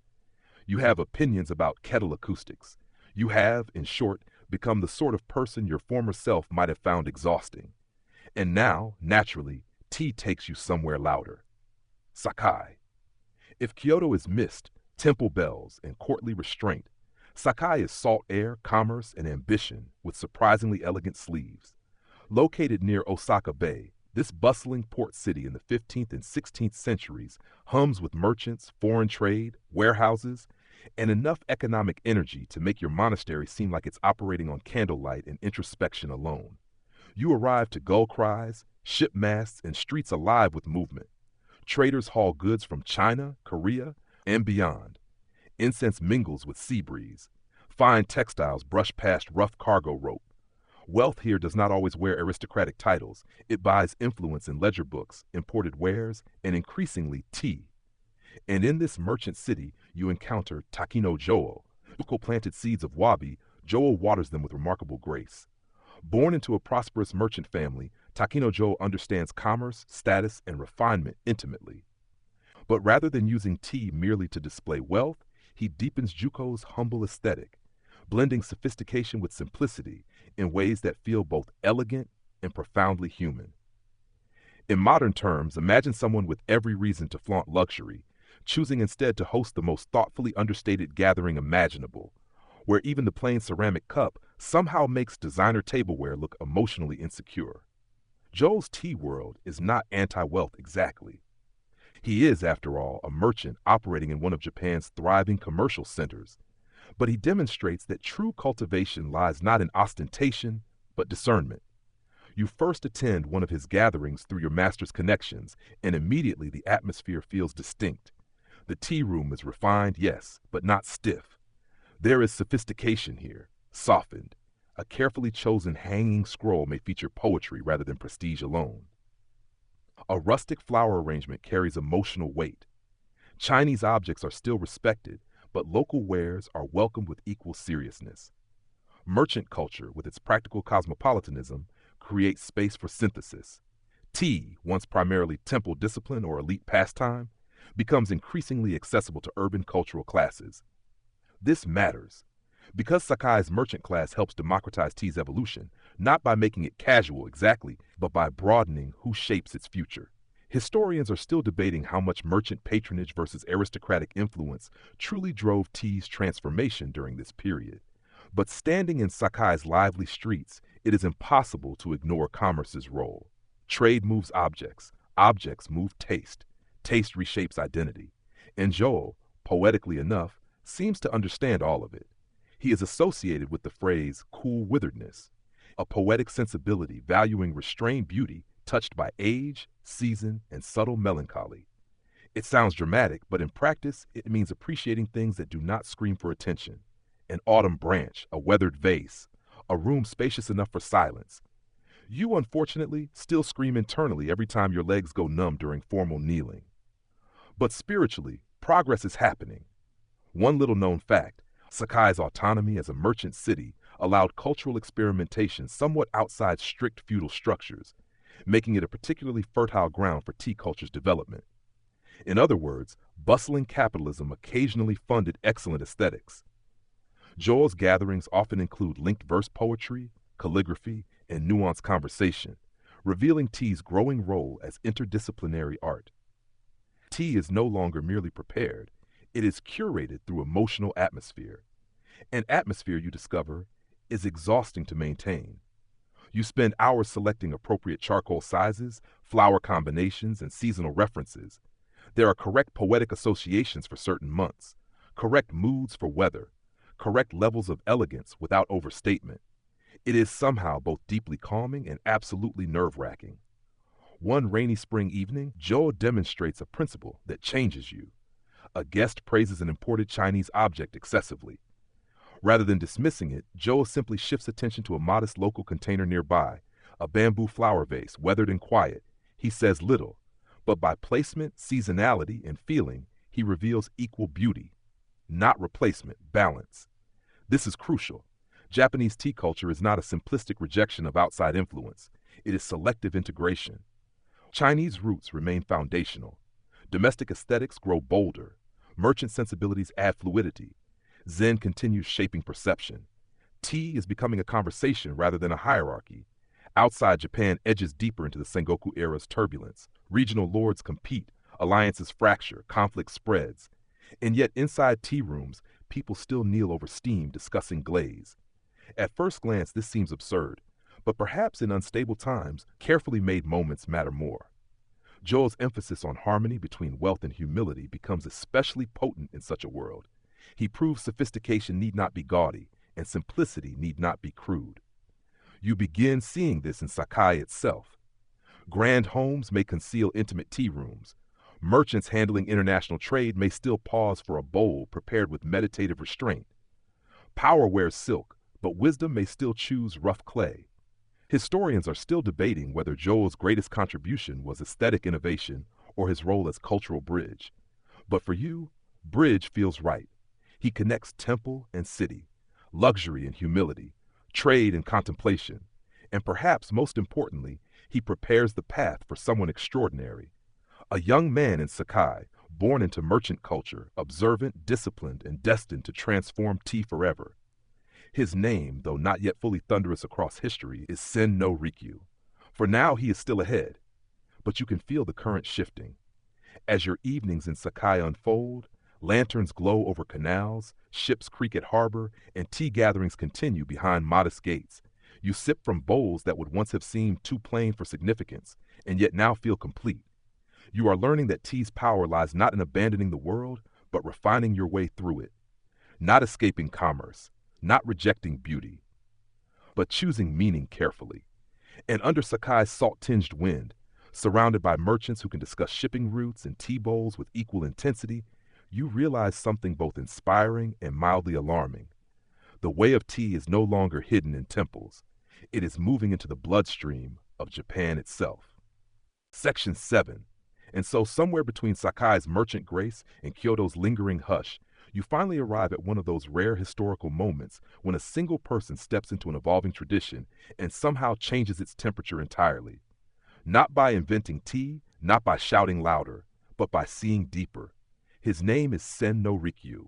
You have opinions about kettle acoustics. You have, in short, become the sort of person your former self might have found exhausting. And now, naturally, tea takes you somewhere louder. Sakai. If Kyoto is mist, temple bells, and courtly restraint, Sakai is salt air, commerce, and ambition with surprisingly elegant sleeves. Located near Osaka Bay, this bustling port city in the 15th and 16th centuries hums with merchants, foreign trade, warehouses, and enough economic energy to make your monastery seem like it's operating on candlelight and introspection alone. You arrive to gull cries, ship masts, and streets alive with movement. Traders haul goods from China, Korea, and beyond. Incense mingles with sea breeze. Fine textiles brush past rough cargo rope. Wealth here does not always wear aristocratic titles. It buys influence in ledger books, imported wares, and increasingly tea. And in this merchant city, you encounter Takino Joe. Planted seeds of wabi, Joe waters them with remarkable grace. Born into a prosperous merchant family, Takino Joe understands commerce, status, and refinement intimately. But rather than using tea merely to display wealth, he deepens Juko's humble aesthetic, blending sophistication with simplicity in ways that feel both elegant and profoundly human. In modern terms, imagine someone with every reason to flaunt luxury, choosing instead to host the most thoughtfully understated gathering imaginable, where even the plain ceramic cup somehow makes designer tableware look emotionally insecure. Joel's tea world is not anti-wealth exactly. He is, after all, a merchant operating in one of Japan's thriving commercial centers, but he demonstrates that true cultivation lies not in ostentation, but discernment. You first attend one of his gatherings through your master's connections, and immediately the atmosphere feels distinct. The tea room is refined, yes, but not stiff. There is sophistication here, softened. A carefully chosen hanging scroll may feature poetry rather than prestige alone. A rustic flower arrangement carries emotional weight. Chinese objects are still respected, but local wares are welcomed with equal seriousness. Merchant culture, with its practical cosmopolitanism, creates space for synthesis. Tea, once primarily temple discipline or elite pastime, becomes increasingly accessible to urban cultural classes. This matters because Sakai's merchant class helps democratize tea's evolution, not by making it casual exactly, but by broadening who shapes its future. Historians are still debating how much merchant patronage versus aristocratic influence truly drove tea's transformation during this period. But standing in Sakai's lively streets, it is impossible to ignore commerce's role. Trade moves objects, objects move taste, taste reshapes identity. And Joel, poetically enough, seems to understand all of it. He is associated with the phrase cool witheredness, a poetic sensibility valuing restrained beauty touched by age, season, and subtle melancholy. It sounds dramatic, but in practice, it means appreciating things that do not scream for attention. An autumn branch, a weathered vase, a room spacious enough for silence. You, unfortunately, still scream internally every time your legs go numb during formal kneeling. But spiritually, progress is happening. One little known fact, Sakai's autonomy as a merchant city allowed cultural experimentation somewhat outside strict feudal structures, making it a particularly fertile ground for tea culture's development. In other words, bustling capitalism occasionally funded excellent aesthetics. Joel's gatherings often include linked verse poetry, calligraphy, and nuanced conversation, revealing tea's growing role as interdisciplinary art. Tea is no longer merely prepared, it is curated through emotional atmosphere. An atmosphere, you discover, is exhausting to maintain. You spend hours selecting appropriate charcoal sizes, flower combinations, and seasonal references. There are correct poetic associations for certain months, correct moods for weather, correct levels of elegance without overstatement. It is somehow both deeply calming and absolutely nerve-wracking. One rainy spring evening, Joel demonstrates a principle that changes you. A guest praises an imported Chinese object excessively. Rather than dismissing it, Joel simply shifts attention to a modest local container nearby, a bamboo flower vase, weathered and quiet. He says little, but by placement, seasonality, and feeling, he reveals equal beauty. Not replacement, balance. This is crucial. Japanese tea culture is not a simplistic rejection of outside influence. It is selective integration. Chinese roots remain foundational. Domestic aesthetics grow bolder. Merchant sensibilities add fluidity. Zen continues shaping perception. Tea is becoming a conversation rather than a hierarchy. Outside Japan edges deeper into the Sengoku era's turbulence. Regional lords compete, alliances fracture, conflict spreads. And yet inside tea rooms, people still kneel over steam discussing glaze. At first glance, this seems absurd, but perhaps in unstable times, carefully made moments matter more. Joel's emphasis on harmony between wealth and humility becomes especially potent in such a world. He proves sophistication need not be gaudy, and simplicity need not be crude. You begin seeing this in Sakai itself. Grand homes may conceal intimate tea rooms. Merchants handling international trade may still pause for a bowl prepared with meditative restraint. Power wears silk, but wisdom may still choose rough clay. Historians are still debating whether Joel's greatest contribution was aesthetic innovation or his role as cultural bridge. But for you, bridge feels right. He connects temple and city, luxury and humility, trade and contemplation, and perhaps most importantly, he prepares the path for someone extraordinary. A young man in Sakai, born into merchant culture, observant, disciplined, and destined to transform tea forever. His name, though not yet fully thunderous across history, is Sen no Rikyu. For now he is still ahead, but you can feel the current shifting. As your evenings in Sakai unfold, Lanterns glow over canals, ships creak at harbor, and tea gatherings continue behind modest gates. You sip from bowls that would once have seemed too plain for significance, and yet now feel complete. You are learning that tea's power lies not in abandoning the world, but refining your way through it. Not escaping commerce, not rejecting beauty, but choosing meaning carefully. And under Sakai's salt-tinged wind, surrounded by merchants who can discuss shipping routes and tea bowls with equal intensity, you realize something both inspiring and mildly alarming. The way of tea is no longer hidden in temples. It is moving into the bloodstream of Japan itself. Section 7. And so somewhere between Sakai's merchant grace and Kyoto's lingering hush, you finally arrive at one of those rare historical moments when a single person steps into an evolving tradition and somehow changes its temperature entirely. Not by inventing tea, not by shouting louder, but by seeing deeper. His name is Sen no Rikyū.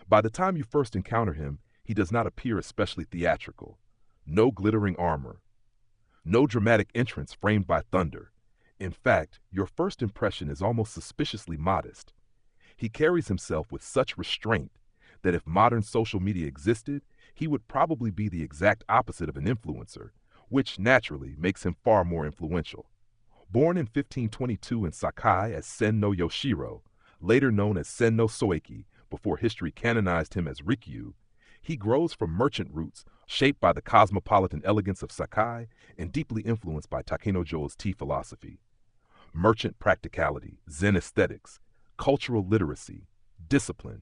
By the time you first encounter him, he does not appear especially theatrical. No glittering armor. No dramatic entrance framed by thunder. In fact, your first impression is almost suspiciously modest. He carries himself with such restraint that if modern social media existed, he would probably be the exact opposite of an influencer, which naturally makes him far more influential. Born in 1522 in Sakai as Sen no Yoshiro, later known as Sen no Soeki before history canonized him as Rikyū, he grows from merchant roots shaped by the cosmopolitan elegance of Sakai and deeply influenced by Takenojo's tea philosophy. Merchant practicality, Zen aesthetics, cultural literacy, discipline.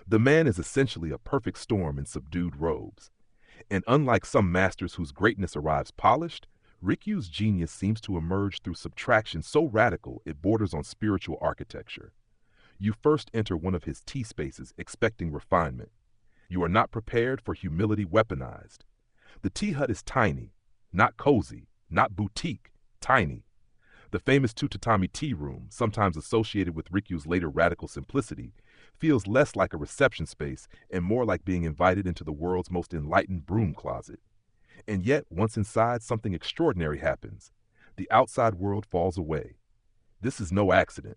The man is essentially a perfect storm in subdued robes. And unlike some masters whose greatness arrives polished, Rikyū's genius seems to emerge through subtraction so radical it borders on spiritual architecture. You first enter one of his tea spaces expecting refinement. You are not prepared for humility weaponized. The tea hut is tiny, not cozy, not boutique, tiny. The famous two-tatami tea room, sometimes associated with Rikyū's later radical simplicity, feels less like a reception space and more like being invited into the world's most enlightened broom closet. And yet, once inside, something extraordinary happens. The outside world falls away. This is no accident.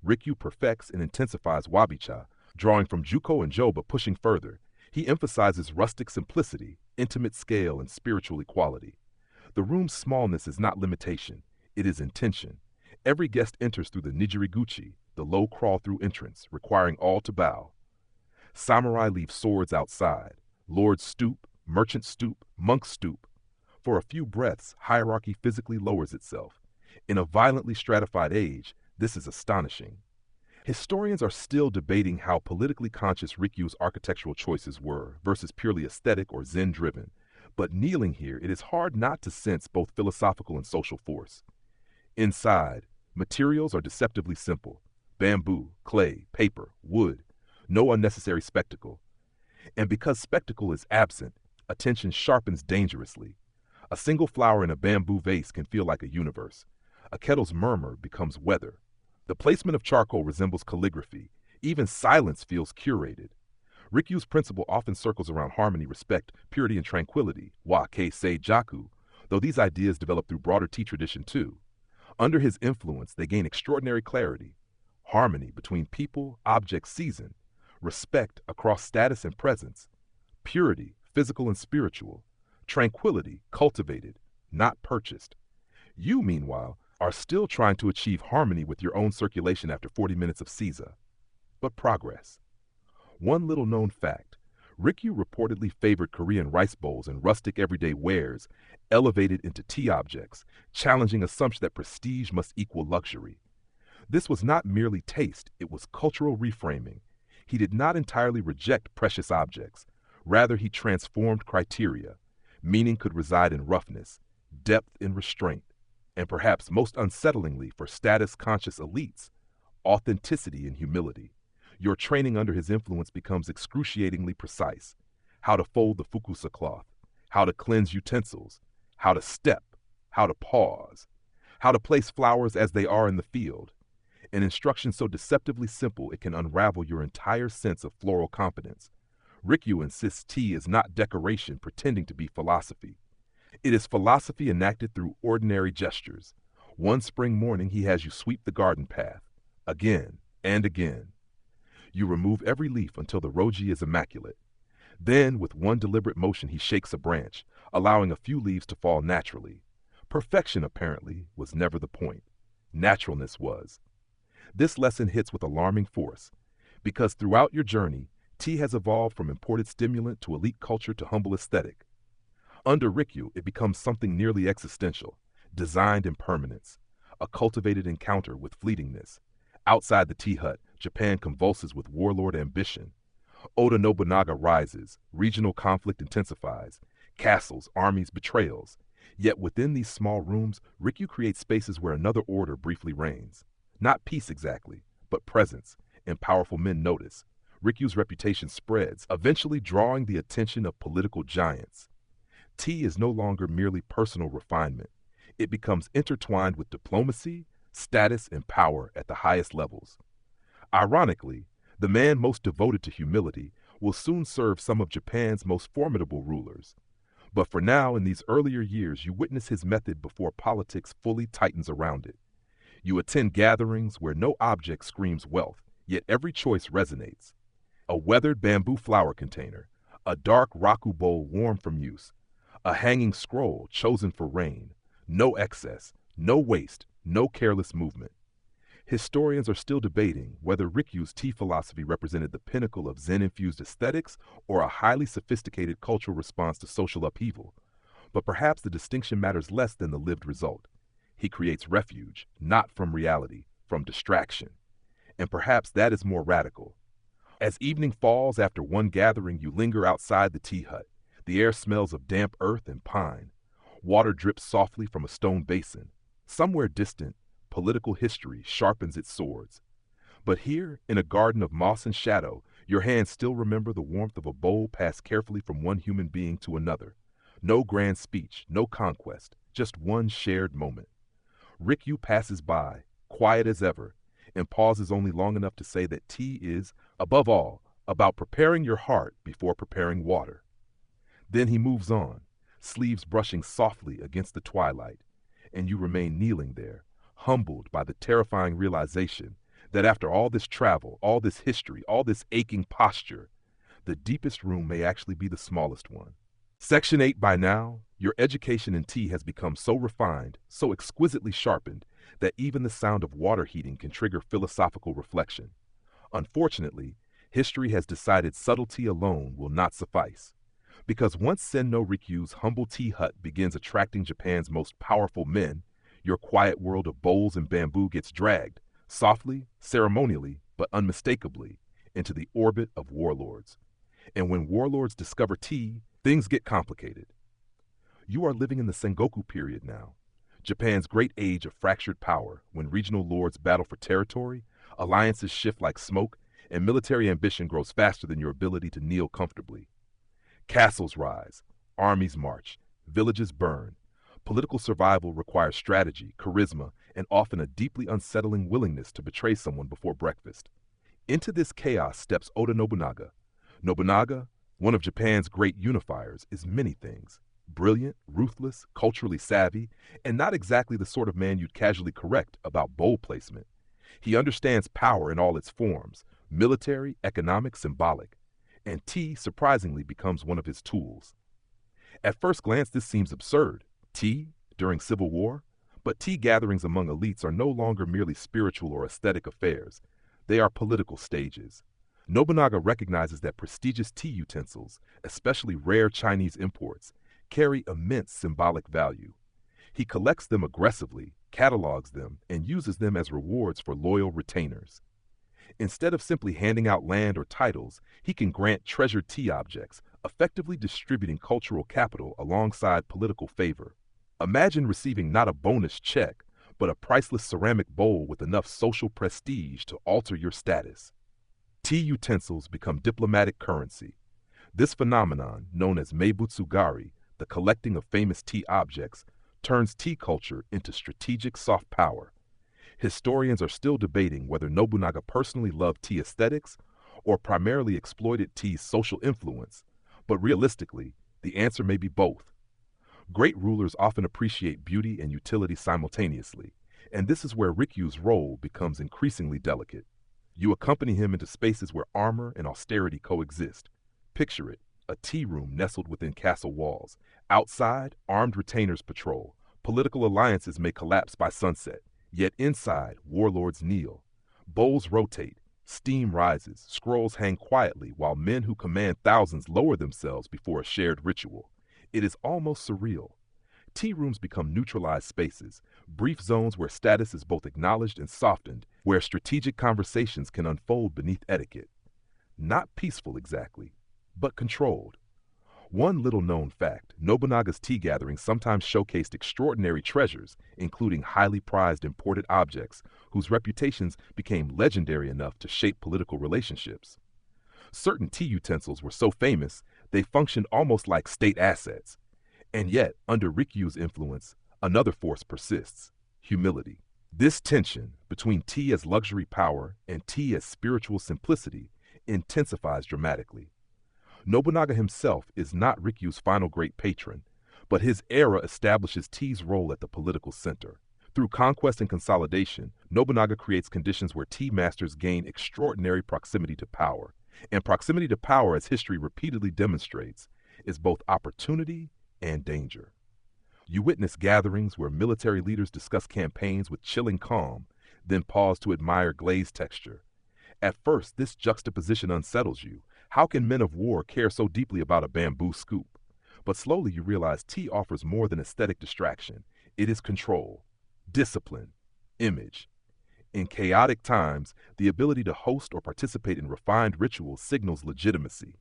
Rikyū perfects and intensifies wabi-sabi, drawing from Juko and Jo but pushing further. He emphasizes rustic simplicity, intimate scale, and spiritual equality. The room's smallness is not limitation. It is intention. Every guest enters through the nijiriguchi, the low crawl-through entrance, requiring all to bow. Samurai leave swords outside. Lords stoop, merchants stoop, monks stoop. For a few breaths, hierarchy physically lowers itself. In a violently stratified age, this is astonishing. Historians are still debating how politically conscious Rikyū's architectural choices were versus purely aesthetic or Zen-driven. But kneeling here, it is hard not to sense both philosophical and social force. Inside, materials are deceptively simple. Bamboo, clay, paper, wood. No unnecessary spectacle. And because spectacle is absent, attention sharpens dangerously. A single flower in a bamboo vase can feel like a universe. A kettle's murmur becomes weather. The placement of charcoal resembles calligraphy. Even silence feels curated. Rikyū's principle often circles around harmony, respect, purity, and tranquility, wa-kei-sei jaku, though these ideas develop through broader tea tradition too. Under his influence, they gain extraordinary clarity. Harmony between people, objects, season. Respect across status and presence. Purity, physical and spiritual. Tranquility, cultivated, not purchased. You, meanwhile, are still trying to achieve harmony with your own circulation after 40 minutes of Seiza. But progress. One little known fact, Rikyū reportedly favored Korean rice bowls and rustic everyday wares, elevated into tea objects, challenging assumption that prestige must equal luxury. This was not merely taste, it was cultural reframing. He did not entirely reject precious objects. Rather, he transformed criteria. Meaning could reside in roughness, depth in restraint, and perhaps most unsettlingly for status-conscious elites, authenticity and humility. Your training under his influence becomes excruciatingly precise. How to fold the fukusa cloth, how to cleanse utensils, how to step, how to pause, how to place flowers as they are in the field. An instruction so deceptively simple it can unravel your entire sense of floral competence. Rikyū insists tea is not decoration pretending to be philosophy. It is philosophy enacted through ordinary gestures. One spring morning he has you sweep the garden path, again and again. You remove every leaf until the roji is immaculate. Then, with one deliberate motion, he shakes a branch, allowing a few leaves to fall naturally. Perfection, apparently, was never the point. Naturalness was. This lesson hits with alarming force, because throughout your journey, tea has evolved from imported stimulant to elite culture to humble aesthetic. Under Rikyū, it becomes something nearly existential, designed impermanence, a cultivated encounter with fleetingness. Outside the tea hut, Japan convulses with warlord ambition. Oda Nobunaga rises, regional conflict intensifies, castles, armies, betrayals. Yet within these small rooms, Rikyū creates spaces where another order briefly reigns. Not peace exactly, but presence, and powerful men notice. Rikyū's reputation spreads, eventually drawing the attention of political giants. Tea is no longer merely personal refinement. It becomes intertwined with diplomacy, status, and power at the highest levels. Ironically, the man most devoted to humility will soon serve some of Japan's most formidable rulers. But for now, in these earlier years, you witness his method before politics fully tightens around it. You attend gatherings where no object screams wealth, yet every choice resonates. A weathered bamboo flower container, a dark raku bowl warm from use, a hanging scroll chosen for rain, no excess, no waste, no careless movement. Historians are still debating whether Rikyū's tea philosophy represented the pinnacle of Zen-infused aesthetics or a highly sophisticated cultural response to social upheaval. But perhaps the distinction matters less than the lived result. He creates refuge, not from reality, from distraction. And perhaps that is more radical. As evening falls after one gathering, you linger outside the tea hut. The air smells of damp earth and pine. Water drips softly from a stone basin. Somewhere distant, political history sharpens its swords. But here, in a garden of moss and shadow, your hands still remember the warmth of a bowl passed carefully from one human being to another. No grand speech, no conquest, just one shared moment. Rikyū passes by, quiet as ever, and pauses only long enough to say that tea is, above all, about preparing your heart before preparing water. Then he moves on, sleeves brushing softly against the twilight, and you remain kneeling there, humbled by the terrifying realization that after all this travel, all this history, all this aching posture, the deepest room may actually be the smallest one. Section 8 by now, your education in tea has become so refined, so exquisitely sharpened, that even the sound of water heating can trigger philosophical reflection. Unfortunately, history has decided subtlety alone will not suffice. Because once Senno Rikyū's humble tea hut begins attracting Japan's most powerful men, your quiet world of bowls and bamboo gets dragged, softly, ceremonially, but unmistakably, into the orbit of warlords. And when warlords discover tea, things get complicated. You are living in the Sengoku period now, Japan's great age of fractured power, when regional lords battle for territory, alliances shift like smoke, and military ambition grows faster than your ability to kneel comfortably. Castles rise, armies march, villages burn. Political survival requires strategy, charisma, and often a deeply unsettling willingness to betray someone before breakfast. Into this chaos steps Oda Nobunaga. Nobunaga, one of Japan's great unifiers, is many things. Brilliant, ruthless, culturally savvy, and not exactly the sort of man you'd casually correct about bowl placement. He understands power in all its forms, military, economic, symbolic. And tea, surprisingly, becomes one of his tools. At first glance, this seems absurd. Tea during civil war? But tea gatherings among elites are no longer merely spiritual or aesthetic affairs. They are political stages. Nobunaga recognizes that prestigious tea utensils, especially rare Chinese imports, carry immense symbolic value. He collects them aggressively, catalogs them, and uses them as rewards for loyal retainers. Instead of simply handing out land or titles, he can grant treasured tea objects, effectively distributing cultural capital alongside political favor. Imagine receiving not a bonus check, but a priceless ceramic bowl with enough social prestige to alter your status. Tea utensils become diplomatic currency. This phenomenon, known as meibutsugari, the collecting of famous tea objects, turns tea culture into strategic soft power. Historians are still debating whether Nobunaga personally loved tea aesthetics or primarily exploited tea's social influence, but realistically, the answer may be both. Great rulers often appreciate beauty and utility simultaneously, and this is where Rikyū's role becomes increasingly delicate. You accompany him into spaces where armor and austerity coexist. Picture it, a tea room nestled within castle walls. Outside, armed retainers patrol. Political alliances may collapse by sunset. Yet inside, warlords kneel. Bowls rotate. Steam rises. Scrolls hang quietly while men who command thousands lower themselves before a shared ritual. It is almost surreal. Tea rooms become neutralized spaces, brief zones where status is both acknowledged and softened, where strategic conversations can unfold beneath etiquette. Not peaceful exactly, but controlled. One little-known fact, Nobunaga's tea gatherings sometimes showcased extraordinary treasures, including highly prized imported objects, whose reputations became legendary enough to shape political relationships. Certain tea utensils were so famous, they functioned almost like state assets. And yet, under Rikyū's influence, another force persists: humility. This tension between tea as luxury power and tea as spiritual simplicity intensifies dramatically. Nobunaga himself is not Rikyū's final great patron, but his era establishes tea's role at the political center. Through conquest and consolidation, Nobunaga creates conditions where tea masters gain extraordinary proximity to power. And proximity to power, as history repeatedly demonstrates, is both opportunity and danger. You witness gatherings where military leaders discuss campaigns with chilling calm, then pause to admire glaze texture. At first, this juxtaposition unsettles you. How can men of war care so deeply about a bamboo scoop? But slowly you realize tea offers more than aesthetic distraction. It is control, discipline, image. In chaotic times, the ability to host or participate in refined rituals signals legitimacy.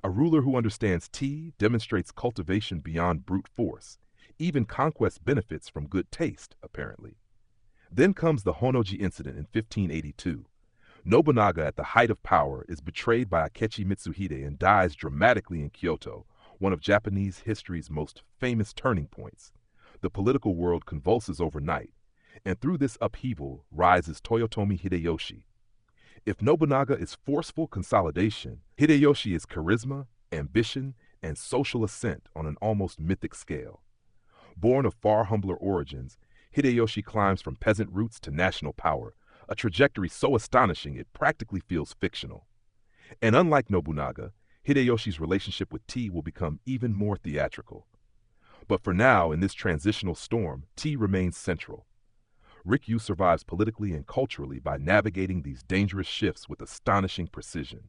A ruler who understands tea demonstrates cultivation beyond brute force. Even conquest benefits from good taste, apparently. Then comes the Honnoji incident in 1582. Nobunaga, at the height of power, is betrayed by Akechi Mitsuhide and dies dramatically in Kyoto, one of Japanese history's most famous turning points. The political world convulses overnight, and through this upheaval rises Toyotomi Hideyoshi. If Nobunaga is forceful consolidation, Hideyoshi is charisma, ambition, and social ascent on an almost mythic scale. Born of far humbler origins, Hideyoshi climbs from peasant roots to national power, a trajectory so astonishing it practically feels fictional. And unlike Nobunaga, Hideyoshi's relationship with tea will become even more theatrical. But for now, in this transitional storm, tea remains central. Rikyū survives politically and culturally by navigating these dangerous shifts with astonishing precision.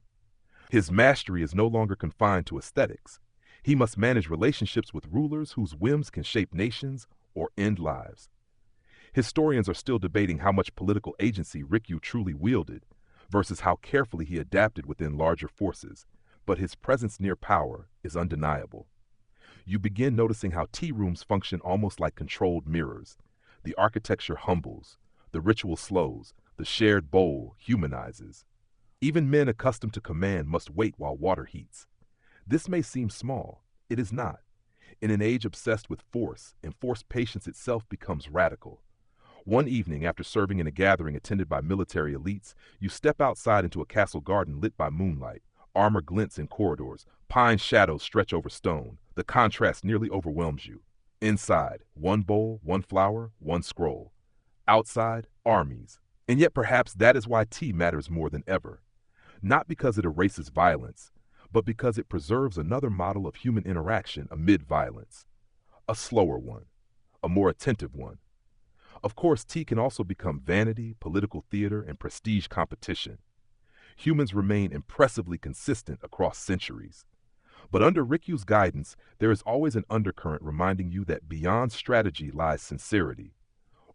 His mastery is no longer confined to aesthetics. He must manage relationships with rulers whose whims can shape nations or end lives. Historians are still debating how much political agency Rikyū truly wielded versus how carefully he adapted within larger forces, but his presence near power is undeniable. You begin noticing how tea rooms function almost like controlled mirrors. The architecture humbles, the ritual slows, the shared bowl humanizes. Even men accustomed to command must wait while water heats. This may seem small. It is not. In an age obsessed with force, enforced patience itself becomes radical. One evening, after serving in a gathering attended by military elites, you step outside into a castle garden lit by moonlight. Armor glints in corridors. Pine shadows stretch over stone. The contrast nearly overwhelms you. Inside, one bowl, one flower, one scroll. Outside, armies. And yet perhaps that is why tea matters more than ever. Not because it erases violence, but because it preserves another model of human interaction amid violence. A slower one. A more attentive one. Of course, tea can also become vanity, political theater, and prestige competition. Humans remain impressively consistent across centuries. But under Rikyū's guidance, there is always an undercurrent reminding you that beyond strategy lies sincerity.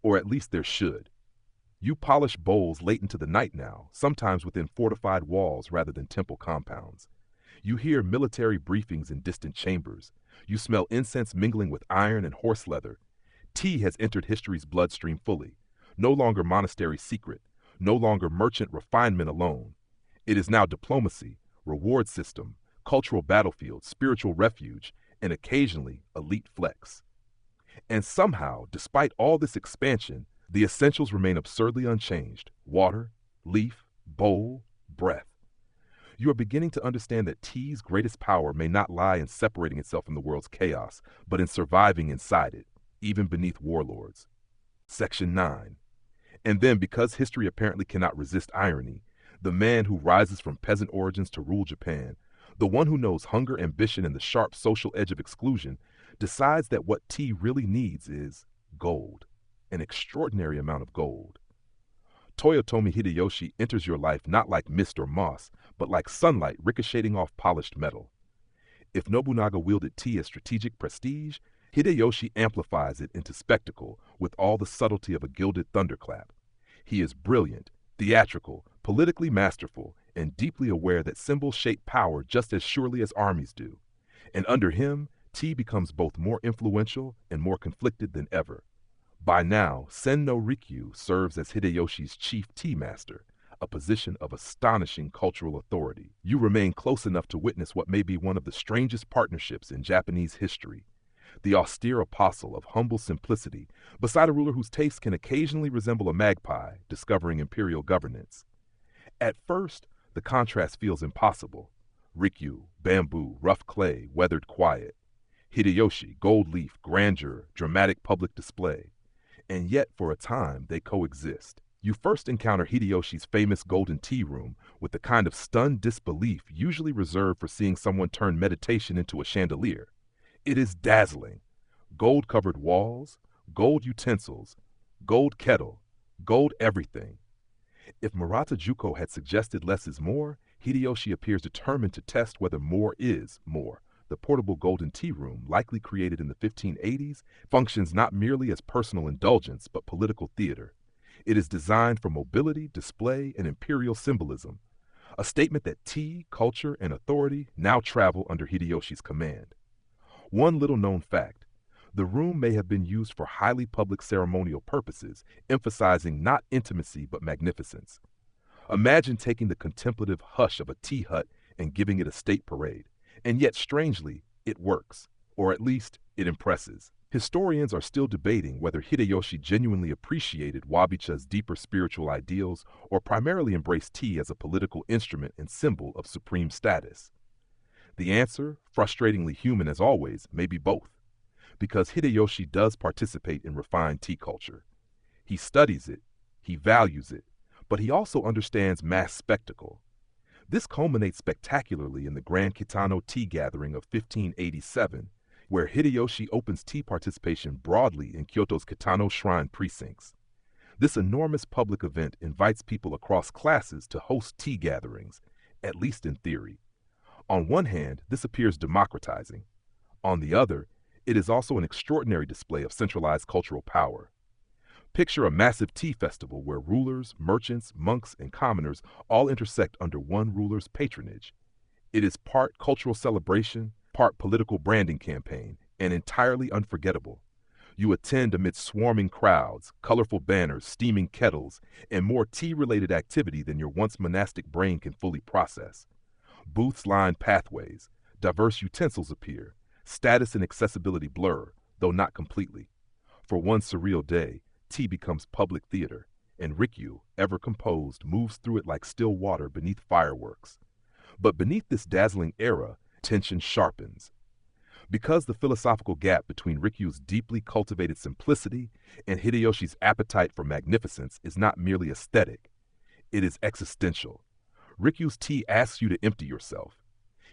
Or at least there should. You polish bowls late into the night now, sometimes within fortified walls rather than temple compounds. You hear military briefings in distant chambers. You smell incense mingling with iron and horse leather. Tea has entered history's bloodstream fully. No longer monastery secret, no longer merchant refinement alone. It is now diplomacy, reward system, cultural battlefield, spiritual refuge, and occasionally elite flex. And somehow, despite all this expansion, the essentials remain absurdly unchanged: water, leaf, bowl, breath. You are beginning to understand that tea's greatest power may not lie in separating itself from the world's chaos, but in surviving inside it, even beneath warlords. Section 9. And then, because history apparently cannot resist irony, The man who rises from peasant origins to rule Japan, the one who knows hunger, ambition, and the sharp social edge of exclusion, decides that what tea really needs is gold, an extraordinary amount of gold. Toyotomi Hideyoshi enters your life not like mist or moss, but like sunlight ricocheting off polished metal. If Nobunaga wielded tea as strategic prestige, Hideyoshi amplifies it into spectacle with all the subtlety of a gilded thunderclap. He is brilliant, theatrical, politically masterful, and deeply aware that symbols shape power just as surely as armies do. And under him, tea becomes both more influential and more conflicted than ever. By now, Sen no Rikyu serves as Hideyoshi's chief tea master, a position of astonishing cultural authority. You remain close enough to witness what may be one of the strangest partnerships in Japanese history. The austere apostle of humble simplicity, beside a ruler whose tastes can occasionally resemble a magpie discovering imperial governance. At first, the contrast feels impossible. Rikyū, bamboo, rough clay, weathered quiet. Hideyoshi, gold leaf, grandeur, dramatic public display. And yet, for a time, they coexist. You first encounter Hideyoshi's famous golden tea room with the kind of stunned disbelief usually reserved for seeing someone turn meditation into a chandelier. It is dazzling. Gold-covered walls, gold utensils, gold kettle, gold everything. If Murata Juko had suggested less is more, Hideyoshi appears determined to test whether more is more. The portable golden tea room, likely created in the 1580s, functions not merely as personal indulgence but political theater. It is designed for mobility, display, and imperial symbolism, a statement that tea, culture, and authority now travel under Hideyoshi's command. One little-known fact: the room may have been used for highly public ceremonial purposes, emphasizing not intimacy but magnificence. Imagine taking the contemplative hush of a tea hut and giving it a state parade. And yet, strangely, it works, or at least, it impresses. Historians are still debating whether Hideyoshi genuinely appreciated wabicha's deeper spiritual ideals or primarily embraced tea as a political instrument and symbol of supreme status. The answer, frustratingly human as always, may be both, because Hideyoshi does participate in refined tea culture. He studies it, he values it, but he also understands mass spectacle. This culminates spectacularly in the Grand Kitano Tea Gathering of 1587, where Hideyoshi opens tea participation broadly in Kyoto's Kitano Shrine precincts. This enormous public event invites people across classes to host tea gatherings, at least in theory. On one hand, this appears democratizing. On the other, it is also an extraordinary display of centralized cultural power. Picture a massive tea festival where rulers, merchants, monks, and commoners all intersect under one ruler's patronage. It is part cultural celebration, part political branding campaign, and entirely unforgettable. You attend amid swarming crowds, colorful banners, steaming kettles, and more tea-related activity than your once monastic brain can fully process. Booths line pathways, diverse utensils appear, status and accessibility blur, though not completely. For one surreal day, tea becomes public theater, and Rikyu, ever composed, moves through it like still water beneath fireworks. But beneath this dazzling era, tension sharpens. Because the philosophical gap between Rikyu's deeply cultivated simplicity and Hideyoshi's appetite for magnificence is not merely aesthetic, it is existential. Rikyu's tea asks you to empty yourself.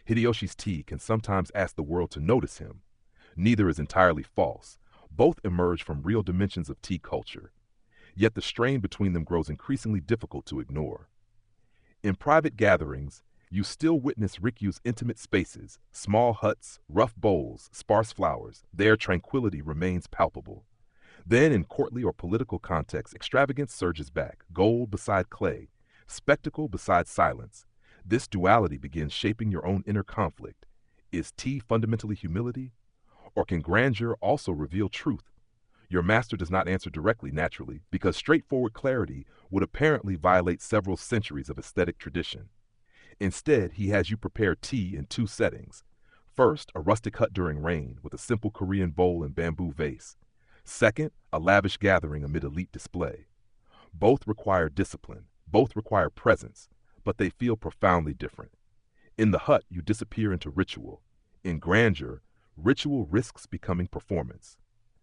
Hideyoshi's tea can sometimes ask the world to notice him. Neither is entirely false. Both emerge from real dimensions of tea culture. Yet the strain between them grows increasingly difficult to ignore. In private gatherings, you still witness Rikyu's intimate spaces, small huts, rough bowls, sparse flowers. There tranquility remains palpable. Then in courtly or political contexts, extravagance surges back, gold beside clay, spectacle beside silence. This duality begins shaping your own inner conflict. Is tea fundamentally humility? Or can grandeur also reveal truth? Your master does not answer directly, naturally, because straightforward clarity would apparently violate several centuries of aesthetic tradition. Instead, he has you prepare tea in two settings. First, a rustic hut during rain with a simple Korean bowl and bamboo vase. Second, a lavish gathering amid elite display. Both require discipline, both require presence, but they feel profoundly different. In the hut, you disappear into ritual. In grandeur, ritual risks becoming performance.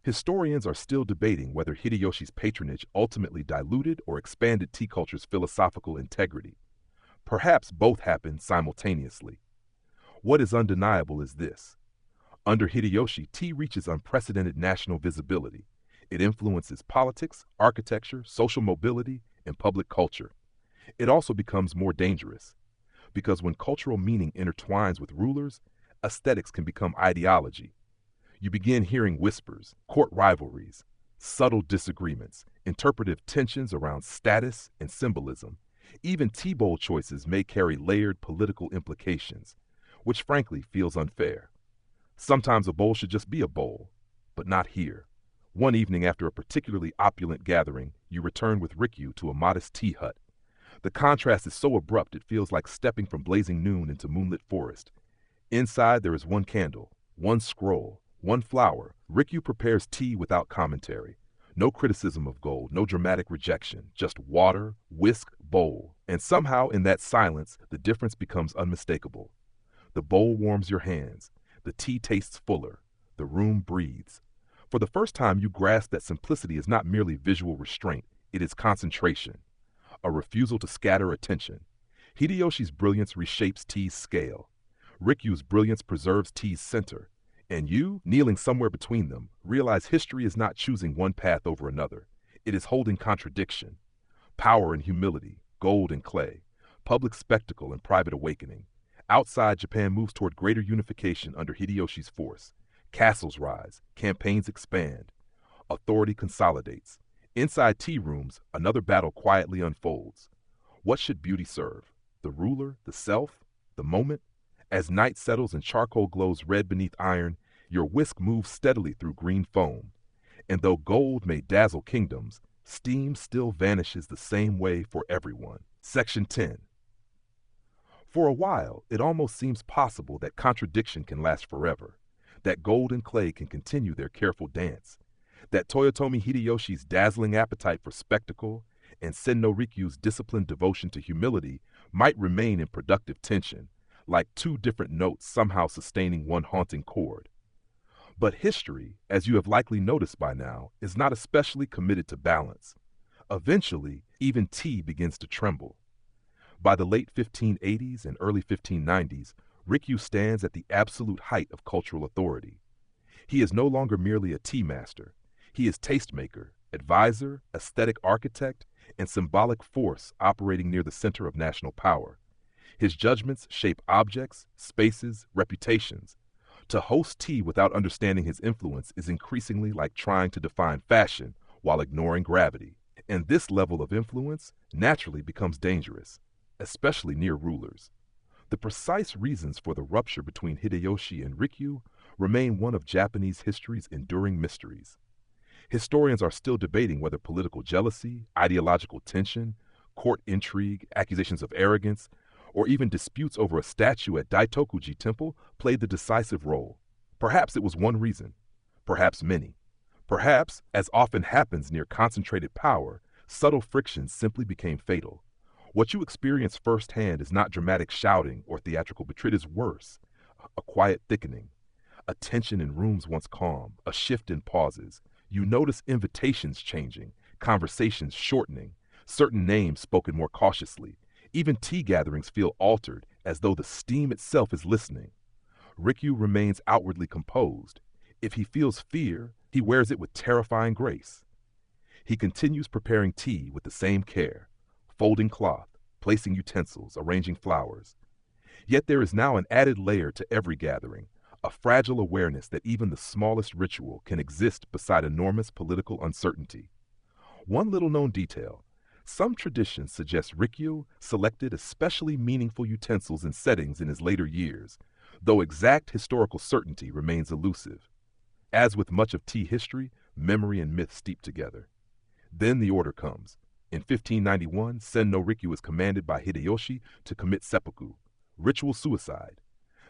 Historians are still debating whether Hideyoshi's patronage ultimately diluted or expanded tea culture's philosophical integrity. Perhaps both happen simultaneously. What is undeniable is this. Under Hideyoshi, tea reaches unprecedented national visibility. It influences politics, architecture, social mobility, and public culture. It also becomes more dangerous, because when cultural meaning intertwines with rulers, aesthetics can become ideology. You begin hearing whispers, court rivalries, subtle disagreements, interpretive tensions around status and symbolism. Even tea bowl choices may carry layered political implications, which frankly feels unfair. Sometimes a bowl should just be a bowl, but not here. One evening after a particularly opulent gathering, you return with Rikyū to a modest tea hut. The contrast is so abrupt it feels like stepping from blazing noon into moonlit forest. Inside there is one candle, one scroll, one flower. Rikyū prepares tea without commentary. No criticism of gold, no dramatic rejection, just water, whisk, bowl. And somehow in that silence, the difference becomes unmistakable. The bowl warms your hands. The tea tastes fuller. The room breathes. For the first time, you grasp that simplicity is not merely visual restraint. It is concentration, a refusal to scatter attention. Hideyoshi's brilliance reshapes tea's scale. Rikyū's brilliance preserves tea's center. And you, kneeling somewhere between them, realize history is not choosing one path over another. It is holding contradiction. Power and humility, gold and clay, public spectacle and private awakening. Outside, Japan moves toward greater unification under Hideyoshi's force. Castles rise, campaigns expand, authority consolidates. Inside tea rooms, another battle quietly unfolds. What should beauty serve? The ruler, the self, the moment? As night settles and charcoal glows red beneath iron, your whisk moves steadily through green foam. And though gold may dazzle kingdoms, steam still vanishes the same way for everyone. Section 10. For a while, it almost seems possible that contradiction can last forever, that gold and clay can continue their careful dance, that Toyotomi Hideyoshi's dazzling appetite for spectacle and Senno Rikyū's disciplined devotion to humility might remain in productive tension, like two different notes somehow sustaining one haunting chord. But history, as you have likely noticed by now, is not especially committed to balance. Eventually, even tea begins to tremble. By the late 1580s and early 1590s, Rikyū stands at the absolute height of cultural authority. He is no longer merely a tea master. He is tastemaker, advisor, aesthetic architect, and symbolic force operating near the center of national power. His judgments shape objects, spaces, reputations. To host tea without understanding his influence is increasingly like trying to define fashion while ignoring gravity. And this level of influence naturally becomes dangerous, especially near rulers. The precise reasons for the rupture between Hideyoshi and Rikyū remain one of Japanese history's enduring mysteries. Historians are still debating whether political jealousy, ideological tension, court intrigue, accusations of arrogance, or even disputes over a statue at Daitokuji Temple played the decisive role. Perhaps it was one reason, perhaps many. Perhaps, as often happens near concentrated power, subtle frictions simply became fatal. What you experience firsthand is not dramatic shouting or theatrical betrayal. It is worse, a quiet thickening, a tension in rooms once calm, a shift in pauses. You notice invitations changing, conversations shortening, certain names spoken more cautiously. Even tea gatherings feel altered, as though the steam itself is listening. Rikyū remains outwardly composed. If he feels fear, he wears it with terrifying grace. He continues preparing tea with the same care, folding cloth, placing utensils, arranging flowers. Yet there is now an added layer to every gathering, a fragile awareness that even the smallest ritual can exist beside enormous political uncertainty. One little-known detail. Some traditions suggest Rikyū selected especially meaningful utensils and settings in his later years, though exact historical certainty remains elusive. As with much of tea history, memory and myth steep together. Then the order comes. In 1591, Senno Rikyu is commanded by Hideyoshi to commit seppuku, ritual suicide.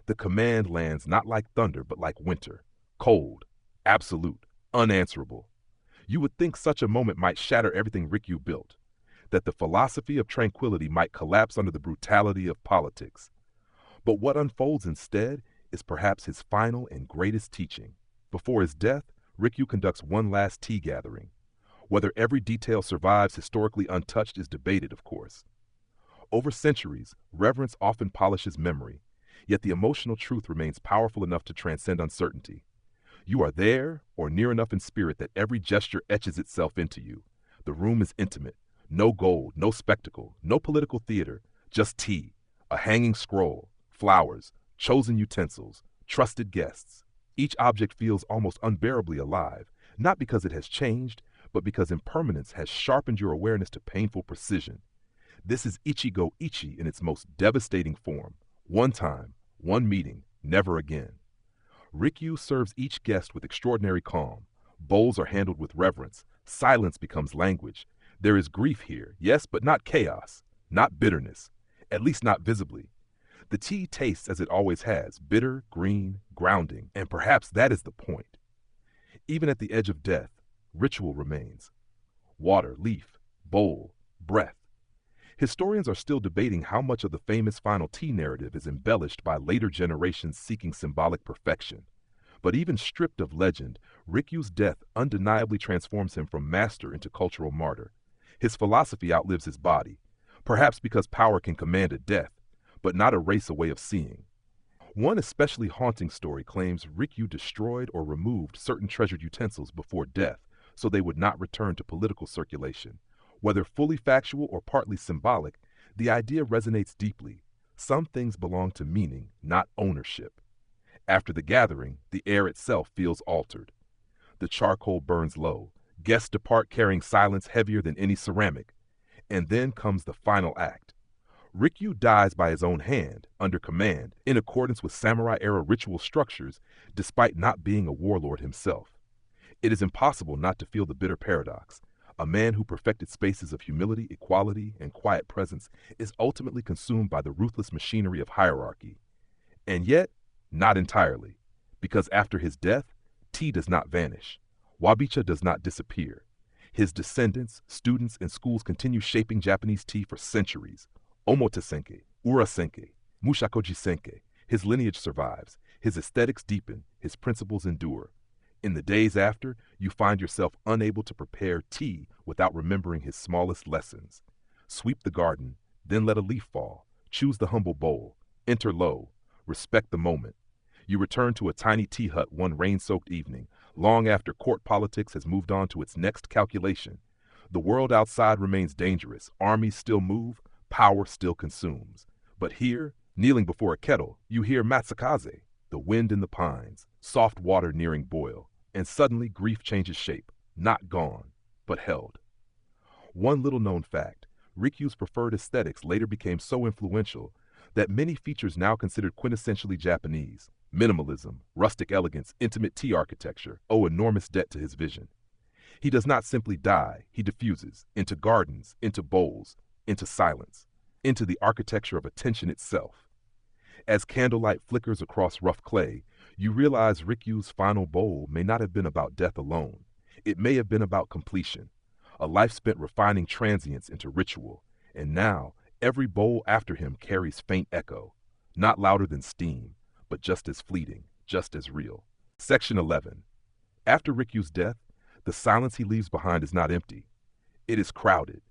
The command lands not like thunder but like winter, cold, absolute, unanswerable. You would think such a moment might shatter everything Rikyū built, that the philosophy of tranquility might collapse under the brutality of politics. But what unfolds instead is perhaps his final and greatest teaching. Before his death, Rikyū conducts one last tea gathering. Whether every detail survives historically untouched is debated, of course. Over centuries, reverence often polishes memory, yet the emotional truth remains powerful enough to transcend uncertainty. You are there or near enough in spirit that every gesture etches itself into you. The room is intimate. No gold, no spectacle, no political theater, just tea, a hanging scroll, flowers, chosen utensils, trusted guests. Each object feels almost unbearably alive, not because it has changed, but because impermanence has sharpened your awareness to painful precision. This is Ichigo Ichi in its most devastating form. One time, one meeting, never again. Rikyū serves each guest with extraordinary calm. Bowls are handled with reverence. Silence becomes language. There is grief here, yes, but not chaos, not bitterness, at least not visibly. The tea tastes as it always has, bitter, green, grounding, and perhaps that is the point. Even at the edge of death, ritual remains. Water, leaf, bowl, breath. Historians are still debating how much of the famous final tea narrative is embellished by later generations seeking symbolic perfection. But even stripped of legend, Rikyū's death undeniably transforms him from master into cultural martyr. His philosophy outlives his body, perhaps because power can command a death, but not erase a way of seeing. One especially haunting story claims Rikyū destroyed or removed certain treasured utensils before death so they would not return to political circulation. Whether fully factual or partly symbolic, the idea resonates deeply. Some things belong to meaning, not ownership. After the gathering, the air itself feels altered. The charcoal burns low. Guests depart carrying silence heavier than any ceramic. And then comes the final act. Rikyū dies by his own hand, under command, in accordance with samurai-era ritual structures, despite not being a warlord himself. It is impossible not to feel the bitter paradox. A man who perfected spaces of humility, equality, and quiet presence is ultimately consumed by the ruthless machinery of hierarchy. And yet, not entirely, because after his death, tea does not vanish. Wabicha does not disappear. His descendants, students, and schools continue shaping Japanese tea for centuries. Omotesenke, Urasenke, Mushakoji-senke. His lineage survives, his aesthetics deepen, his principles endure. In the days after, you find yourself unable to prepare tea without remembering his smallest lessons. Sweep the garden, then let a leaf fall. Choose the humble bowl. Enter low. Respect the moment. You return to a tiny tea hut one rain-soaked evening, long after court politics has moved on to its next calculation. The world outside remains dangerous. Armies still move. Power still consumes. But here, kneeling before a kettle, you hear matsakaze, the wind in the pines, soft water nearing boil, and suddenly grief changes shape, not gone, but held. One little-known fact, Rikyū's preferred aesthetics later became so influential that many features now considered quintessentially Japanese, minimalism, rustic elegance, intimate tea architecture, owe enormous debt to his vision. He does not simply die, he diffuses, into gardens, into bowls, into silence, into the architecture of attention itself. As candlelight flickers across rough clay, you realize Rikyū's final bowl may not have been about death alone. It may have been about completion, a life spent refining transience into ritual, and now every bowl after him carries faint echo, not louder than steam, but just as fleeting, just as real. Section 11. After Rikyū's death, the silence he leaves behind is not empty. It is crowded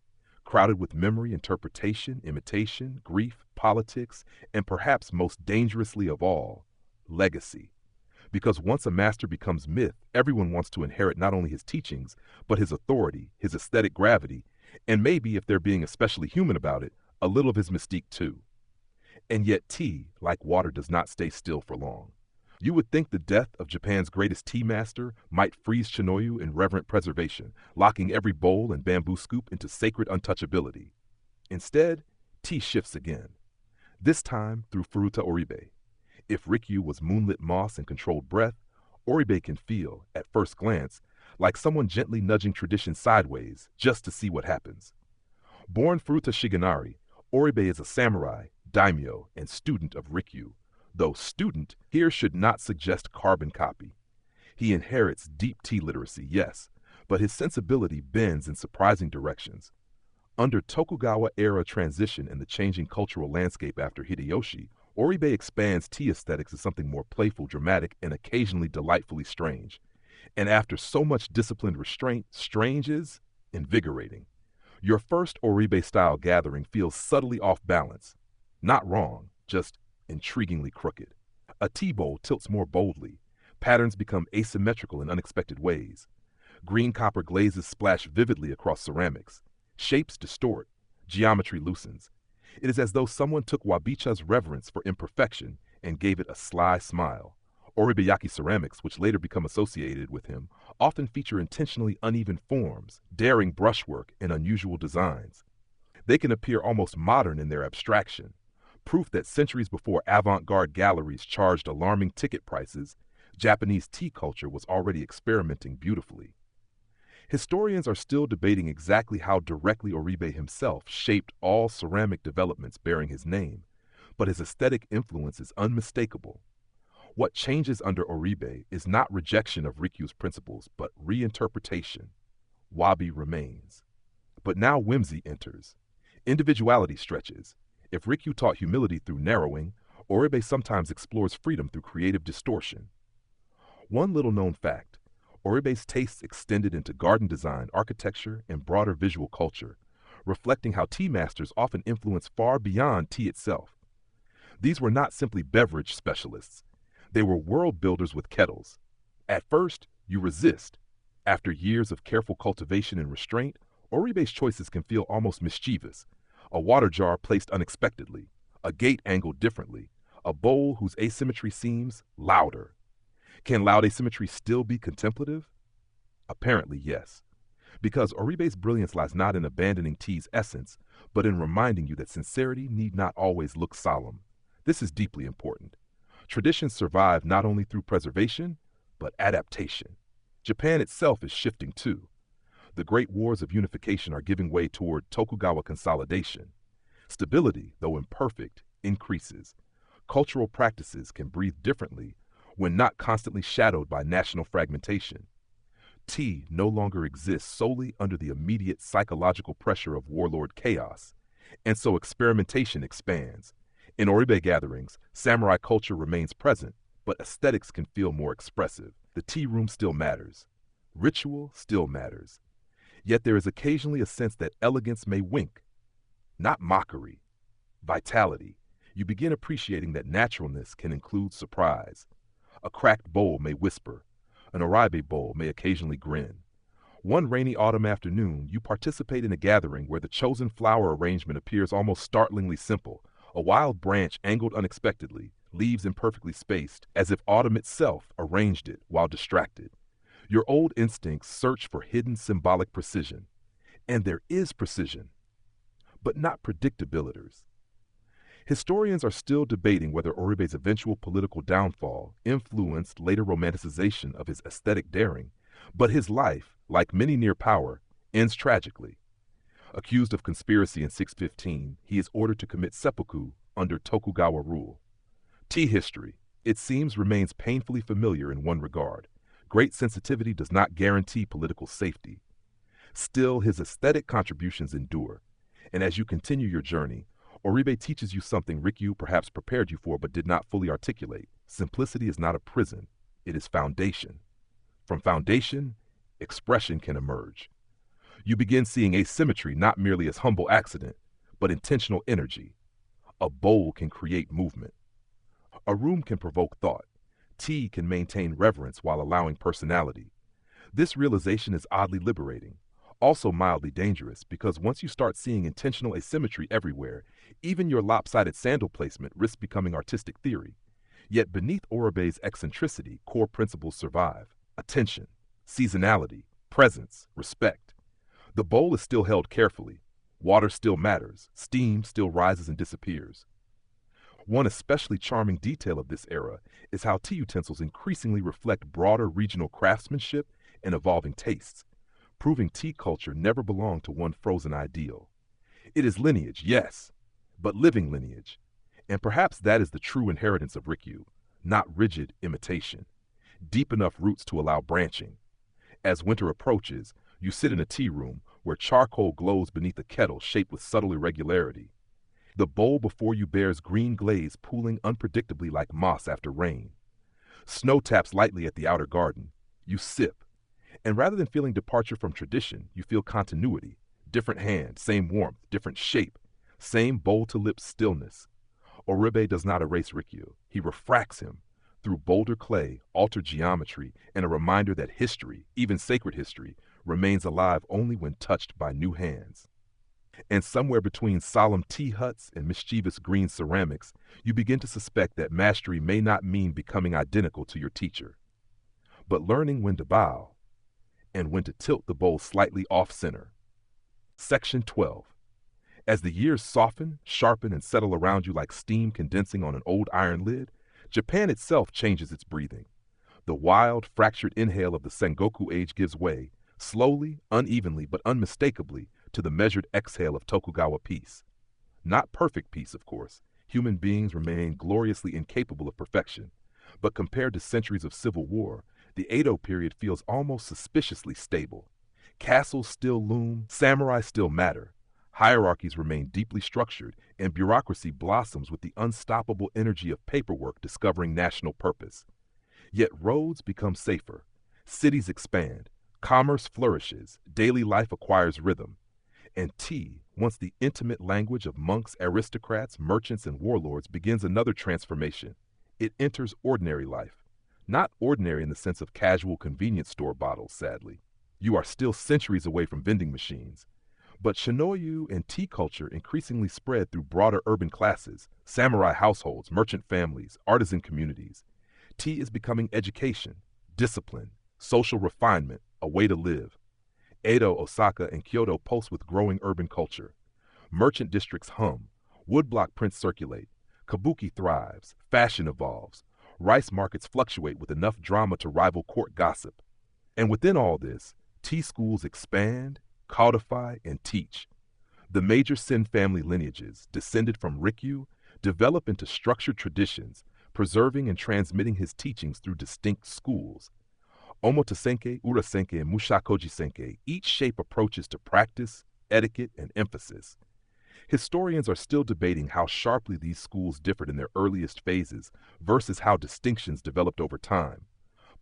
with memory, interpretation, imitation, grief, politics, and perhaps most dangerously of all, legacy. Because once a master becomes myth, everyone wants to inherit not only his teachings, but his authority, his aesthetic gravity, and maybe, if they're being especially human about it, a little of his mystique too. And yet tea, like water, does not stay still for long. You would think the death of Japan's greatest tea master might freeze Chinoyu in reverent preservation, locking every bowl and bamboo scoop into sacred untouchability. Instead, tea shifts again, this time through Furuta Oribe. If Rikyū was moonlit moss and controlled breath, Oribe can feel, at first glance, like someone gently nudging tradition sideways just to see what happens. Born Furuta Shigenari, Oribe is a samurai, daimyo, and student of Rikyū. Though student here should not suggest carbon copy. He inherits deep tea literacy, yes, but his sensibility bends in surprising directions. Under Tokugawa-era transition and the changing cultural landscape after Hideyoshi, Oribe expands tea aesthetics to something more playful, dramatic, and occasionally delightfully strange. And after so much disciplined restraint, strange is invigorating. Your first Oribe-style gathering feels subtly off balance. Not wrong, just intriguingly crooked. A tea bowl tilts more boldly. Patterns become asymmetrical in unexpected ways. Green copper glazes splash vividly across ceramics. Shapes distort. Geometry loosens. It is as though someone took Wabicha's reverence for imperfection and gave it a sly smile. Oribeyaki ceramics, which later become associated with him, often feature intentionally uneven forms, daring brushwork, and unusual designs. They can appear almost modern in their abstraction, proof that centuries before avant-garde galleries charged alarming ticket prices, Japanese tea culture was already experimenting beautifully. Historians are still debating exactly how directly Oribe himself shaped all ceramic developments bearing his name, but his aesthetic influence is unmistakable. What changes under Oribe is not rejection of Rikyū's principles, but reinterpretation. Wabi remains. But now whimsy enters. Individuality stretches. If Rikyū taught humility through narrowing, Oribe sometimes explores freedom through creative distortion. One little-known fact: Oribe's tastes extended into garden design, architecture, and broader visual culture, reflecting how tea masters often influence far beyond tea itself. These were not simply beverage specialists. They were world builders with kettles. At first, you resist. After years of careful cultivation and restraint, Oribe's choices can feel almost mischievous. A water jar placed unexpectedly, a gate angled differently, a bowl whose asymmetry seems louder. Can loud asymmetry still be contemplative? Apparently, yes. Because Oribe's brilliance lies not in abandoning tea's essence, but in reminding you that sincerity need not always look solemn. This is deeply important. Traditions survive not only through preservation, but adaptation. Japan itself is shifting too. The great wars of unification are giving way toward Tokugawa consolidation. Stability, though imperfect, increases. Cultural practices can breathe differently when not constantly shadowed by national fragmentation. Tea no longer exists solely under the immediate psychological pressure of warlord chaos, and so experimentation expands. In Oribe gatherings, samurai culture remains present, but aesthetics can feel more expressive. The tea room still matters. Ritual still matters. Yet there is occasionally a sense that elegance may wink. Not mockery. Vitality. You begin appreciating that naturalness can include surprise. A cracked bowl may whisper. An Oribe bowl may occasionally grin. One rainy autumn afternoon, you participate in a gathering where the chosen flower arrangement appears almost startlingly simple. A wild branch angled unexpectedly, leaves imperfectly spaced, as if autumn itself arranged it while distracted. Your old instincts search for hidden symbolic precision. And there is precision, but not predictabilities. Historians are still debating whether Oribe's eventual political downfall influenced later romanticization of his aesthetic daring, but his life, like many near power, ends tragically. Accused of conspiracy in 615, he is ordered to commit seppuku under Tokugawa rule. Tea history, it seems, remains painfully familiar in one regard. Great sensitivity does not guarantee political safety. Still, his aesthetic contributions endure, and as you continue your journey, Oribe teaches you something Rikyū perhaps prepared you for but did not fully articulate. Simplicity is not a prison, it is foundation. From foundation, expression can emerge. You begin seeing asymmetry not merely as humble accident, but intentional energy. A bowl can create movement. A room can provoke thought. Tea can maintain reverence while allowing personality. This realization is oddly liberating, also mildly dangerous, because once you start seeing intentional asymmetry everywhere, even your lopsided sandal placement risks becoming artistic theory. Yet beneath Oribe's eccentricity, core principles survive: attention, seasonality, presence, respect. The bowl is still held carefully. Water still matters. Steam still rises and disappears. One especially charming detail of this era is how tea utensils increasingly reflect broader regional craftsmanship and evolving tastes, proving tea culture never belonged to one frozen ideal. It is lineage, yes, but living lineage. And perhaps that is the true inheritance of Rikyū, not rigid imitation. Deep enough roots to allow branching. As winter approaches, you sit in a tea room where charcoal glows beneath a kettle shaped with subtle irregularity. The bowl before you bears green glaze pooling unpredictably like moss after rain. Snow taps lightly at the outer garden. You sip. And rather than feeling departure from tradition, you feel continuity, different hand, same warmth, different shape, same bowl-to-lip stillness. Oribe does not erase Rikyū. He refracts him through boulder clay, altered geometry, and a reminder that history, even sacred history, remains alive only when touched by new hands. And somewhere between solemn tea huts and mischievous green ceramics, you begin to suspect that mastery may not mean becoming identical to your teacher, but learning when to bow and when to tilt the bowl slightly off-center. Section 12. As the years soften, sharpen, and settle around you like steam condensing on an old iron lid, Japan itself changes its breathing. The wild, fractured inhale of the Sengoku age gives way, slowly, unevenly, but unmistakably, to the measured exhale of Tokugawa peace. Not perfect peace, of course. Human beings remain gloriously incapable of perfection. But compared to centuries of civil war, the Edo period feels almost suspiciously stable. Castles still loom, samurai still matter. Hierarchies remain deeply structured, and bureaucracy blossoms with the unstoppable energy of paperwork discovering national purpose. Yet roads become safer. Cities expand. Commerce flourishes. Daily life acquires rhythm. And tea, once the intimate language of monks, aristocrats, merchants, and warlords, begins another transformation. It enters ordinary life. Not ordinary in the sense of casual convenience store bottles, sadly. You are still centuries away from vending machines. But shinoyu and tea culture increasingly spread through broader urban classes, samurai households, merchant families, artisan communities. Tea is becoming education, discipline, social refinement, a way to live. Edo, Osaka, and Kyoto pulse with growing urban culture. Merchant districts hum, woodblock prints circulate, kabuki thrives, fashion evolves, rice markets fluctuate with enough drama to rival court gossip. And within all this, tea schools expand, codify, and teach. The major Sen family lineages, descended from Rikyu, develop into structured traditions, preserving and transmitting his teachings through distinct schools. Omoto-senke, Ura-senke, and Mushakoji-senke each shape approaches to practice, etiquette, and emphasis. Historians are still debating how sharply these schools differed in their earliest phases versus how distinctions developed over time.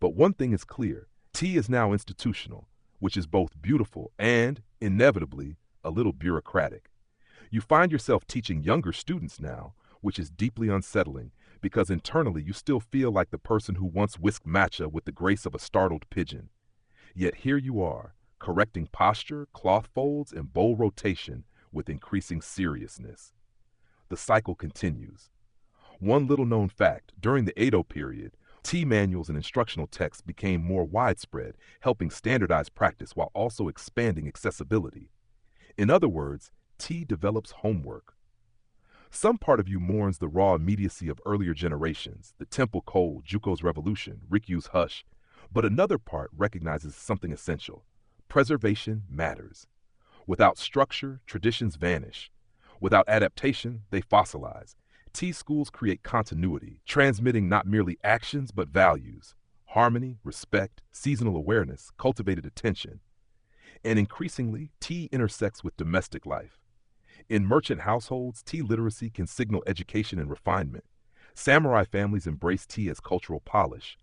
But one thing is clear, tea is now institutional, which is both beautiful and, inevitably, a little bureaucratic. You find yourself teaching younger students now, which is deeply unsettling, because internally you still feel like the person who once whisked matcha with the grace of a startled pigeon. Yet here you are, correcting posture, cloth folds, and bowl rotation with increasing seriousness. The cycle continues. One little-known fact, during the Edo period, tea manuals and instructional texts became more widespread, helping standardize practice while also expanding accessibility. In other words, tea develops homework. Some part of you mourns the raw immediacy of earlier generations, the temple cold, Juko's revolution, Rikyū's hush, but another part recognizes something essential. Preservation matters. Without structure, traditions vanish. Without adaptation, they fossilize. Tea schools create continuity, transmitting not merely actions but values, harmony, respect, seasonal awareness, cultivated attention. And increasingly, tea intersects with domestic life. In merchant households, tea literacy can signal education and refinement. Samurai families embrace tea as cultural polish.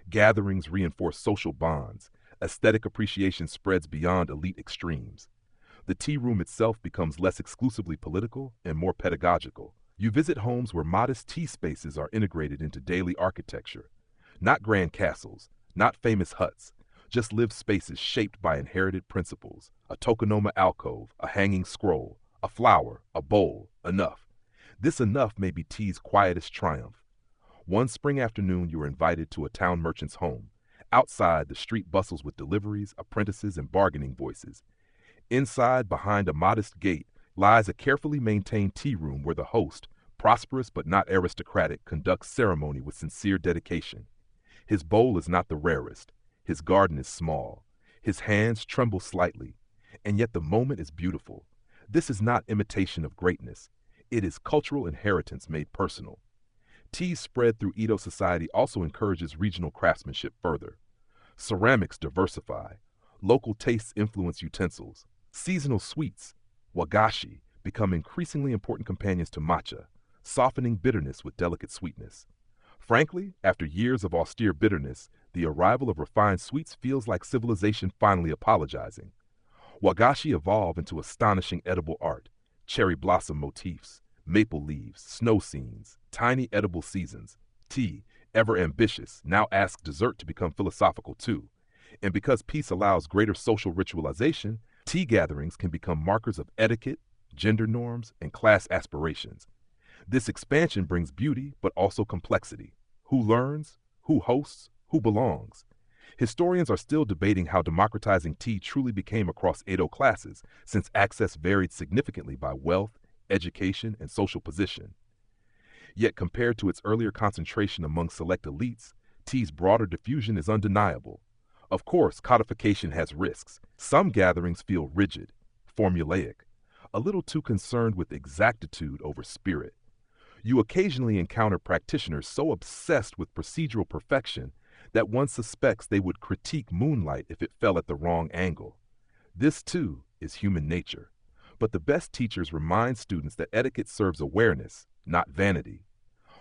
Gatherings reinforce social bonds. Aesthetic appreciation spreads beyond elite extremes. The tea room itself becomes less exclusively political and more pedagogical. You visit homes where modest tea spaces are integrated into daily architecture. Not grand castles, not famous huts, just lived spaces shaped by inherited principles. A tokonoma alcove, a hanging scroll, a flower, a bowl, enough. This enough may be tea's quietest triumph. One spring afternoon, you are invited to a town merchant's home. Outside, the street bustles with deliveries, apprentices, and bargaining voices. Inside, behind a modest gate, lies a carefully maintained tea room where the host, prosperous but not aristocratic, conducts ceremony with sincere dedication. His bowl is not the rarest. His garden is small. His hands tremble slightly. And yet the moment is beautiful. This is not imitation of greatness. It is cultural inheritance made personal. Tea's spread through Edo society also encourages regional craftsmanship further. Ceramics diversify. Local tastes influence utensils. Seasonal sweets, wagashi, become increasingly important companions to matcha, softening bitterness with delicate sweetness. Frankly, after years of austere bitterness, the arrival of refined sweets feels like civilization finally apologizing. Wagashi evolve into astonishing edible art, cherry blossom motifs, maple leaves, snow scenes, tiny edible seasons. Tea, ever ambitious, now asks dessert to become philosophical too. And because peace allows greater social ritualization, tea gatherings can become markers of etiquette, gender norms, and class aspirations. This expansion brings beauty, but also complexity. Who learns? Who hosts? Who belongs? Historians are still debating how democratizing tea truly became across Edo classes, since access varied significantly by wealth, education, and social position. Yet compared to its earlier concentration among select elites, tea's broader diffusion is undeniable. Of course, codification has risks. Some gatherings feel rigid, formulaic, a little too concerned with exactitude over spirit. You occasionally encounter practitioners so obsessed with procedural perfection that one suspects they would critique moonlight if it fell at the wrong angle. This, too, is human nature. But the best teachers remind students that etiquette serves awareness, not vanity.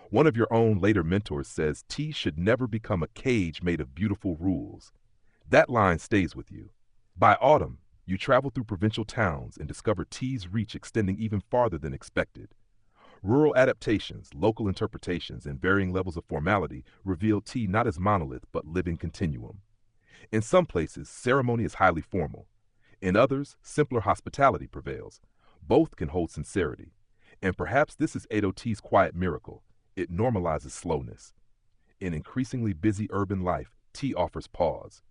One of your own later mentors says tea should never become a cage made of beautiful rules. That line stays with you. By autumn, you travel through provincial towns and discover tea's reach extending even farther than expected. Rural adaptations, local interpretations, and varying levels of formality reveal tea not as monolith but living continuum. In some places, ceremony is highly formal. In others, simpler hospitality prevails. Both can hold sincerity. And perhaps this is Edo tea's quiet miracle. It normalizes slowness. In increasingly busy urban life, tea offers pause.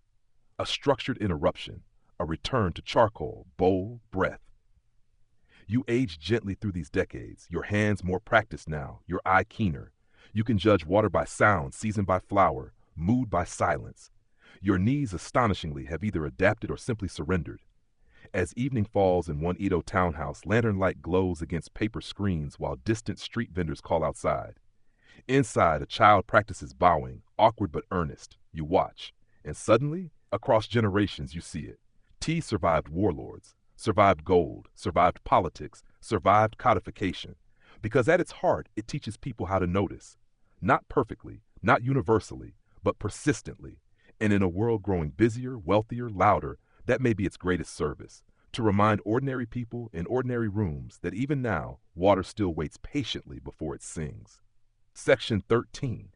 A structured interruption, a return to charcoal, bowl, breath. You age gently through these decades, your hands more practiced now, your eye keener. You can judge water by sound, season by flower, mood by silence. Your knees astonishingly have either adapted or simply surrendered. As evening falls in one Edo townhouse, lantern light glows against paper screens while distant street vendors call outside. Inside, a child practices bowing, awkward but earnest. You watch, and suddenly, across generations, you see it. Tea survived warlords, survived gold, survived politics, survived codification. Because at its heart, it teaches people how to notice. Not perfectly, not universally, but persistently. And in a world growing busier, wealthier, louder, that may be its greatest service. To remind ordinary people in ordinary rooms that even now, water still waits patiently before it sings. Section 13.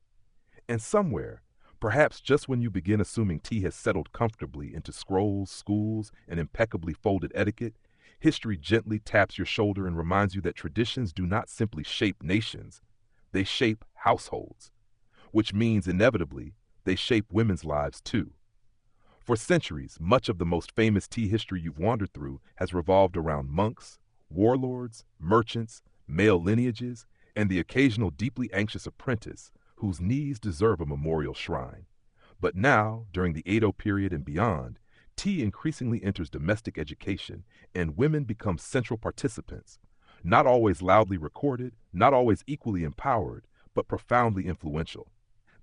And somewhere, perhaps just when you begin assuming tea has settled comfortably into scrolls, schools, and impeccably folded etiquette, history gently taps your shoulder and reminds you that traditions do not simply shape nations, they shape households, which means inevitably they shape women's lives too. For centuries, much of the most famous tea history you've wandered through has revolved around monks, warlords, merchants, male lineages, and the occasional deeply anxious apprentice whose knees deserve a memorial shrine. But now, during the Edo period and beyond, tea increasingly enters domestic education, and women become central participants, not always loudly recorded, not always equally empowered, but profoundly influential.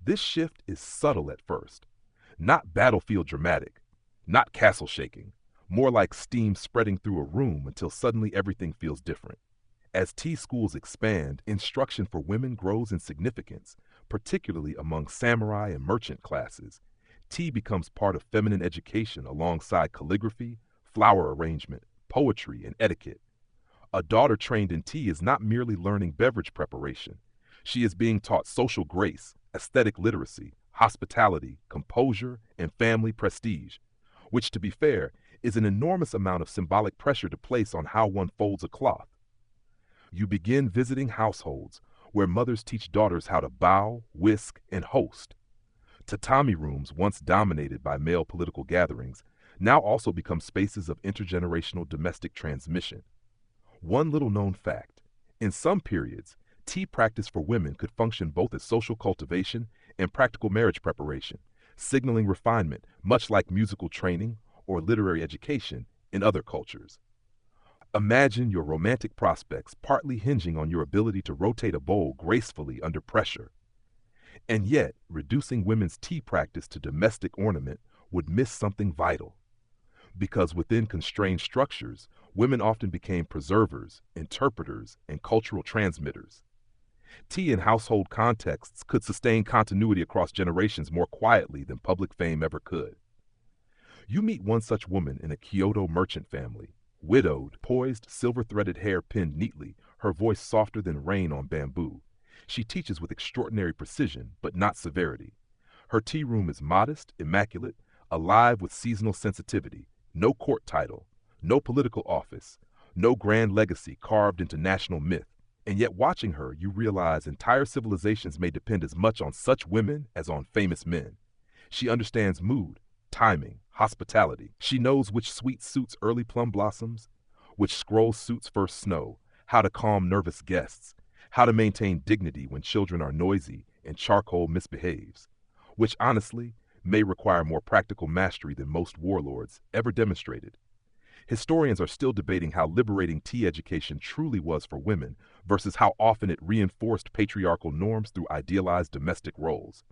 This shift is subtle at first, not battlefield dramatic, not castle shaking, more like steam spreading through a room until suddenly everything feels different. As tea schools expand, instruction for women grows in significance, particularly among samurai and merchant classes. Tea becomes part of feminine education alongside calligraphy, flower arrangement, poetry, and etiquette. A daughter trained in tea is not merely learning beverage preparation. She is being taught social grace, aesthetic literacy, hospitality, composure, and family prestige, which, to be fair, is an enormous amount of symbolic pressure to place on how one folds a cloth. You begin visiting households where mothers teach daughters how to bow, whisk, and host. Tatami rooms, once dominated by male political gatherings, now also become spaces of intergenerational domestic transmission. One little known fact: in some periods, tea practice for women could function both as social cultivation and practical marriage preparation, signaling refinement, much like musical training or literary education in other cultures. Imagine your romantic prospects partly hinging on your ability to rotate a bowl gracefully under pressure. And yet, reducing women's tea practice to domestic ornament would miss something vital. Because within constrained structures, women often became preservers, interpreters, and cultural transmitters. Tea in household contexts could sustain continuity across generations more quietly than public fame ever could. You meet one such woman in a Kyoto merchant family, widowed, poised, silver-threaded hair pinned neatly, her voice softer than rain on bamboo. She teaches with extraordinary precision, but not severity. Her tea room is modest, immaculate, alive with seasonal sensitivity. No court title, no political office, no grand legacy carved into national myth. And yet watching her, you realize entire civilizations may depend as much on such women as on famous men. She understands mood, timing, hospitality. She knows which sweet suits early plum blossoms, which scroll suits first snow, how to calm nervous guests, how to maintain dignity when children are noisy and charcoal misbehaves, which honestly may require more practical mastery than most warlords ever demonstrated. Historians are still debating how liberating tea education truly was for women versus how often it reinforced patriarchal norms through idealized domestic roles.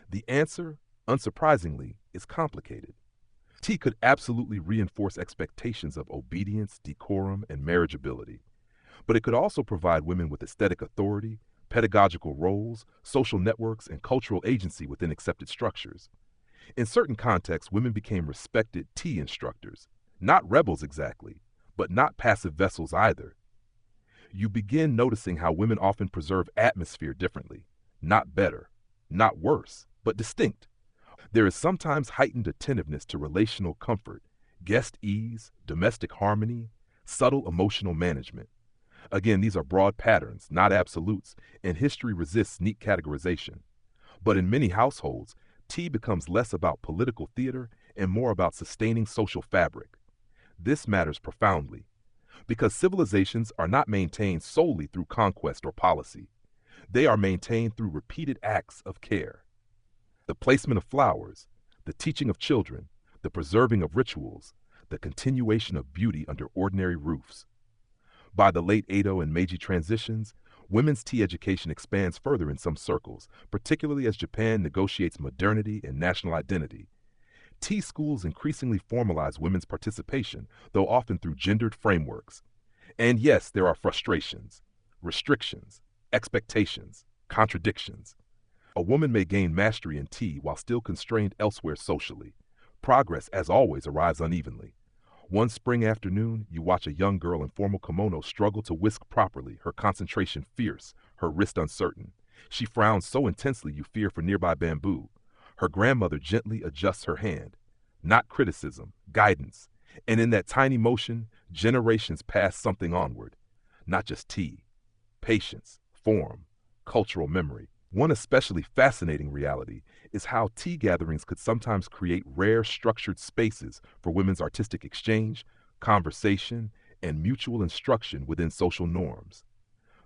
The answer, unsurprisingly, is complicated. Tea could absolutely reinforce expectations of obedience, decorum, and marriageability, but it could also provide women with aesthetic authority, pedagogical roles, social networks, and cultural agency within accepted structures. In certain contexts, women became respected tea instructors, not rebels exactly, but not passive vessels either. You begin noticing how women often preserve atmosphere differently, not better, not worse, but distinct. There is sometimes heightened attentiveness to relational comfort, guest ease, domestic harmony, subtle emotional management. Again, these are broad patterns, not absolutes, and history resists neat categorization. But in many households, tea becomes less about political theater and more about sustaining social fabric. This matters profoundly, because civilizations are not maintained solely through conquest or policy. They are maintained through repeated acts of care. The placement of flowers, the teaching of children, the preserving of rituals, the continuation of beauty under ordinary roofs. By the late Edo and Meiji transitions, women's tea education expands further in some circles, particularly as Japan negotiates modernity and national identity. Tea schools increasingly formalize women's participation, though often through gendered frameworks. And yes, there are frustrations, restrictions, expectations, contradictions. A woman may gain mastery in tea while still constrained elsewhere socially. Progress, as always, arrives unevenly. One spring afternoon, you watch a young girl in formal kimono struggle to whisk properly, her concentration fierce, her wrist uncertain. She frowns so intensely you fear for nearby bamboo. Her grandmother gently adjusts her hand. Not criticism, guidance. And in that tiny motion, generations pass something onward. Not just tea. Patience, form, cultural memory. One especially fascinating reality is how tea gatherings could sometimes create rare structured spaces for women's artistic exchange, conversation, and mutual instruction within social norms.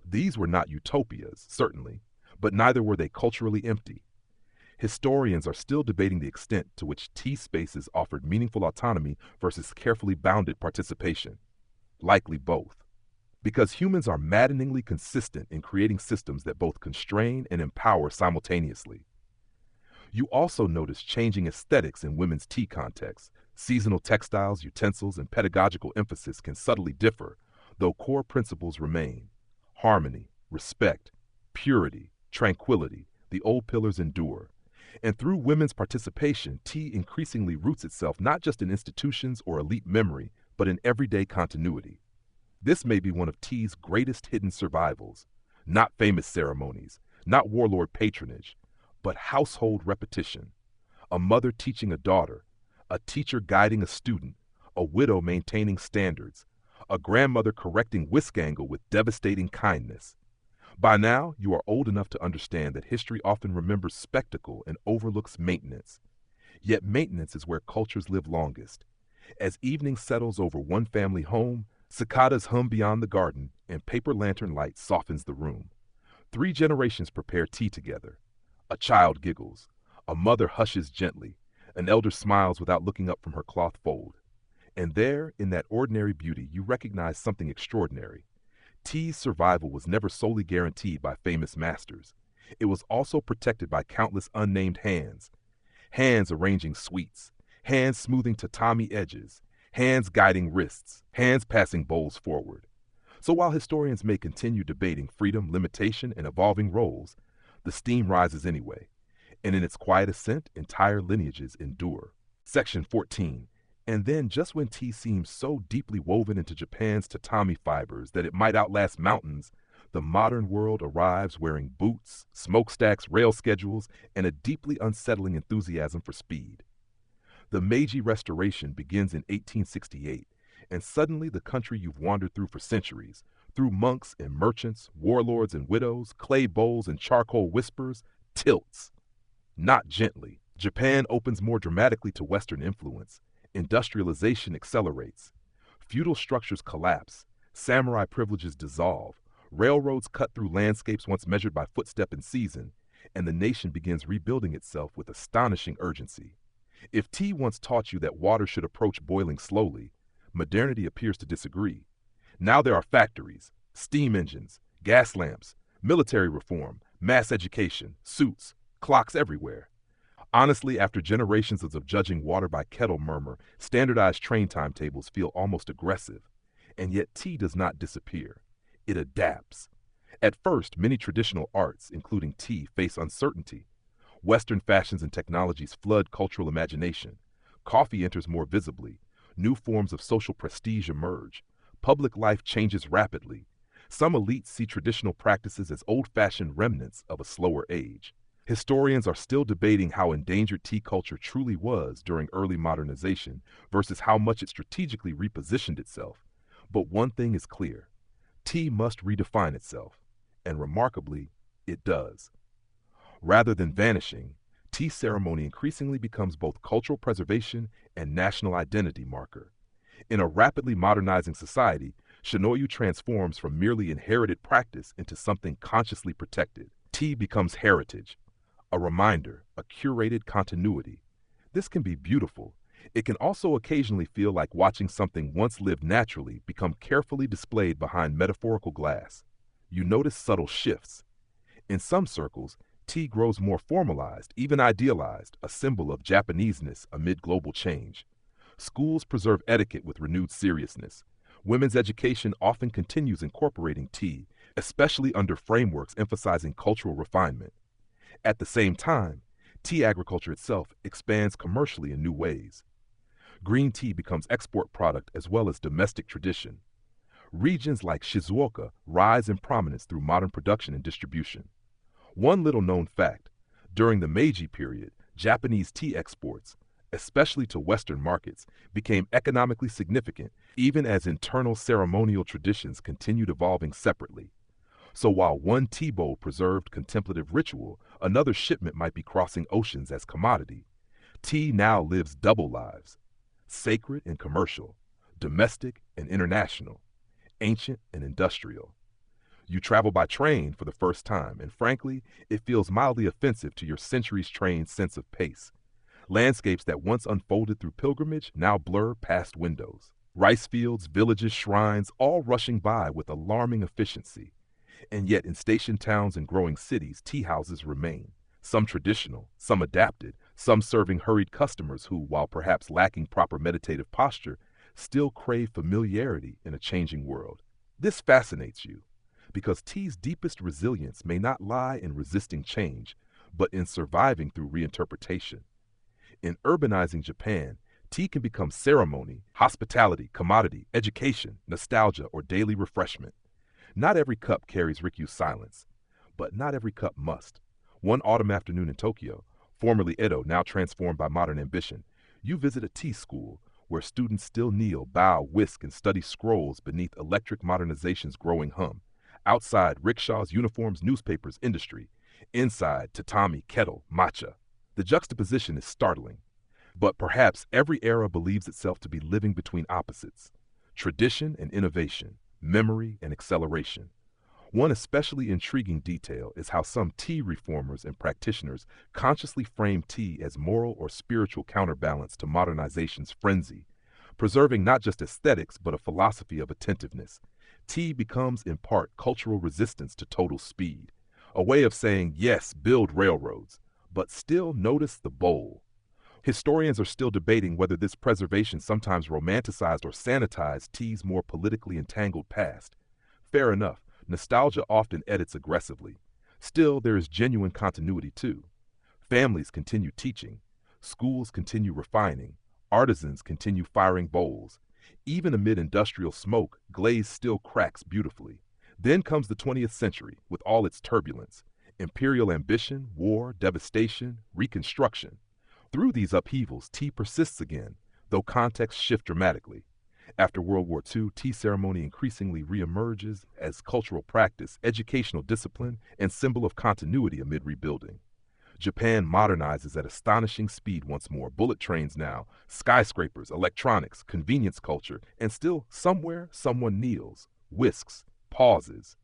These were not utopias, certainly, but neither were they culturally empty. Historians are still debating the extent to which tea spaces offered meaningful autonomy versus carefully bounded participation. Likely both. Because humans are maddeningly consistent in creating systems that both constrain and empower simultaneously. You also notice changing aesthetics in women's tea contexts. Seasonal textiles, utensils, and pedagogical emphasis can subtly differ, though core principles remain. Harmony, respect, purity, tranquility, the old pillars endure. And through women's participation, tea increasingly roots itself not just in institutions or elite memory, but in everyday continuity. This may be one of tea's greatest hidden survivals. Not famous ceremonies, not warlord patronage, but household repetition. A mother teaching a daughter, a teacher guiding a student, a widow maintaining standards, a grandmother correcting whisk angle with devastating kindness. By now, you are old enough to understand that history often remembers spectacle and overlooks maintenance. Yet maintenance is where cultures live longest. As evening settles over one family home, cicadas hum beyond the garden, and paper lantern light softens the room. 3 generations prepare tea together. A child giggles. A mother hushes gently. An elder smiles without looking up from her cloth fold. And there, in that ordinary beauty, you recognize something extraordinary. Tea's survival was never solely guaranteed by famous masters. It was also protected by countless unnamed hands. Hands arranging sweets. Hands smoothing tatami edges. Hands guiding wrists, hands passing bowls forward. So while historians may continue debating freedom, limitation, and evolving roles, the steam rises anyway, and in its quiet ascent, entire lineages endure. Section 14. And then, just when tea seems so deeply woven into Japan's tatami fibers that it might outlast mountains, the modern world arrives wearing boots, smokestacks, rail schedules, and a deeply unsettling enthusiasm for speed. The Meiji Restoration begins in 1868, and suddenly the country you've wandered through for centuries, through monks and merchants, warlords and widows, clay bowls and charcoal whispers, tilts. Not gently. Japan opens more dramatically to Western influence. Industrialization accelerates. Feudal structures collapse. Samurai privileges dissolve. Railroads cut through landscapes once measured by footstep and season, and the nation begins rebuilding itself with astonishing urgency. If tea once taught you that water should approach boiling slowly, modernity appears to disagree. Now there are factories, steam engines, gas lamps, military reform, mass education, suits, clocks everywhere. Honestly, after generations of judging water by kettle murmur, standardized train timetables feel almost aggressive. And yet tea does not disappear. It adapts. At first, many traditional arts, including tea, face uncertainty. Western fashions and technologies flood cultural imagination. Coffee enters more visibly. New forms of social prestige emerge. Public life changes rapidly. Some elites see traditional practices as old-fashioned remnants of a slower age. Historians are still debating how endangered tea culture truly was during early modernization versus how much it strategically repositioned itself. But one thing is clear. Tea must redefine itself, and remarkably, it does. Rather than vanishing, tea ceremony increasingly becomes both cultural preservation and national identity marker. In a rapidly modernizing society, Shinoyu transforms from merely inherited practice into something consciously protected. Tea becomes heritage, a reminder, a curated continuity. This can be beautiful. It can also occasionally feel like watching something once lived naturally become carefully displayed behind metaphorical glass. You notice subtle shifts. In some circles, tea grows more formalized, even idealized, a symbol of Japaneseness amid global change. Schools preserve etiquette with renewed seriousness. Women's education often continues incorporating tea, especially under frameworks emphasizing cultural refinement. At the same time, tea agriculture itself expands commercially in new ways. Green tea becomes export product as well as domestic tradition. Regions like Shizuoka rise in prominence through modern production and distribution. One little known fact, during the Meiji period, Japanese tea exports, especially to Western markets, became economically significant even as internal ceremonial traditions continued evolving separately. So while one tea bowl preserved contemplative ritual, another shipment might be crossing oceans as commodity. Tea now lives double lives, sacred and commercial, domestic and international, ancient and industrial. You travel by train for the first time, and frankly, it feels mildly offensive to your centuries-trained sense of pace. Landscapes that once unfolded through pilgrimage now blur past windows. Rice fields, villages, shrines, all rushing by with alarming efficiency. And yet in station towns and growing cities, tea houses remain. Some traditional, some adapted, some serving hurried customers who, while perhaps lacking proper meditative posture, still crave familiarity in a changing world. This fascinates you, because tea's deepest resilience may not lie in resisting change, but in surviving through reinterpretation. In urbanizing Japan, tea can become ceremony, hospitality, commodity, education, nostalgia, or daily refreshment. Not every cup carries Rikyū's silence, but not every cup must. One autumn afternoon in Tokyo, formerly Edo, now transformed by modern ambition, you visit a tea school where students still kneel, bow, whisk, and study scrolls beneath electric modernization's growing hum. Outside, rickshaws, uniforms, newspapers, industry. Inside, tatami, kettle, matcha. The juxtaposition is startling. But perhaps every era believes itself to be living between opposites. Tradition and innovation, memory and acceleration. One especially intriguing detail is how some tea reformers and practitioners consciously frame tea as moral or spiritual counterbalance to modernization's frenzy, preserving not just aesthetics but a philosophy of attentiveness. Tea becomes in part cultural resistance to total speed, a way of saying, yes, build railroads, but still notice the bowl. Historians are still debating whether this preservation sometimes romanticized or sanitized tea's more politically entangled past. Fair enough, nostalgia often edits aggressively. Still, there is genuine continuity too. Families continue teaching. Schools continue refining, artisans continue firing bowls. Even amid industrial smoke, glaze still cracks beautifully. Then comes the 20th century with all its turbulence, imperial ambition, war, devastation, reconstruction. Through these upheavals, tea persists again, though contexts shift dramatically. After World War II, tea ceremony increasingly reemerges as cultural practice, educational discipline, and symbol of continuity amid rebuilding. Japan modernizes at astonishing speed once more. Bullet trains now, skyscrapers, electronics, convenience culture, and still somewhere someone kneels, whisks, pauses.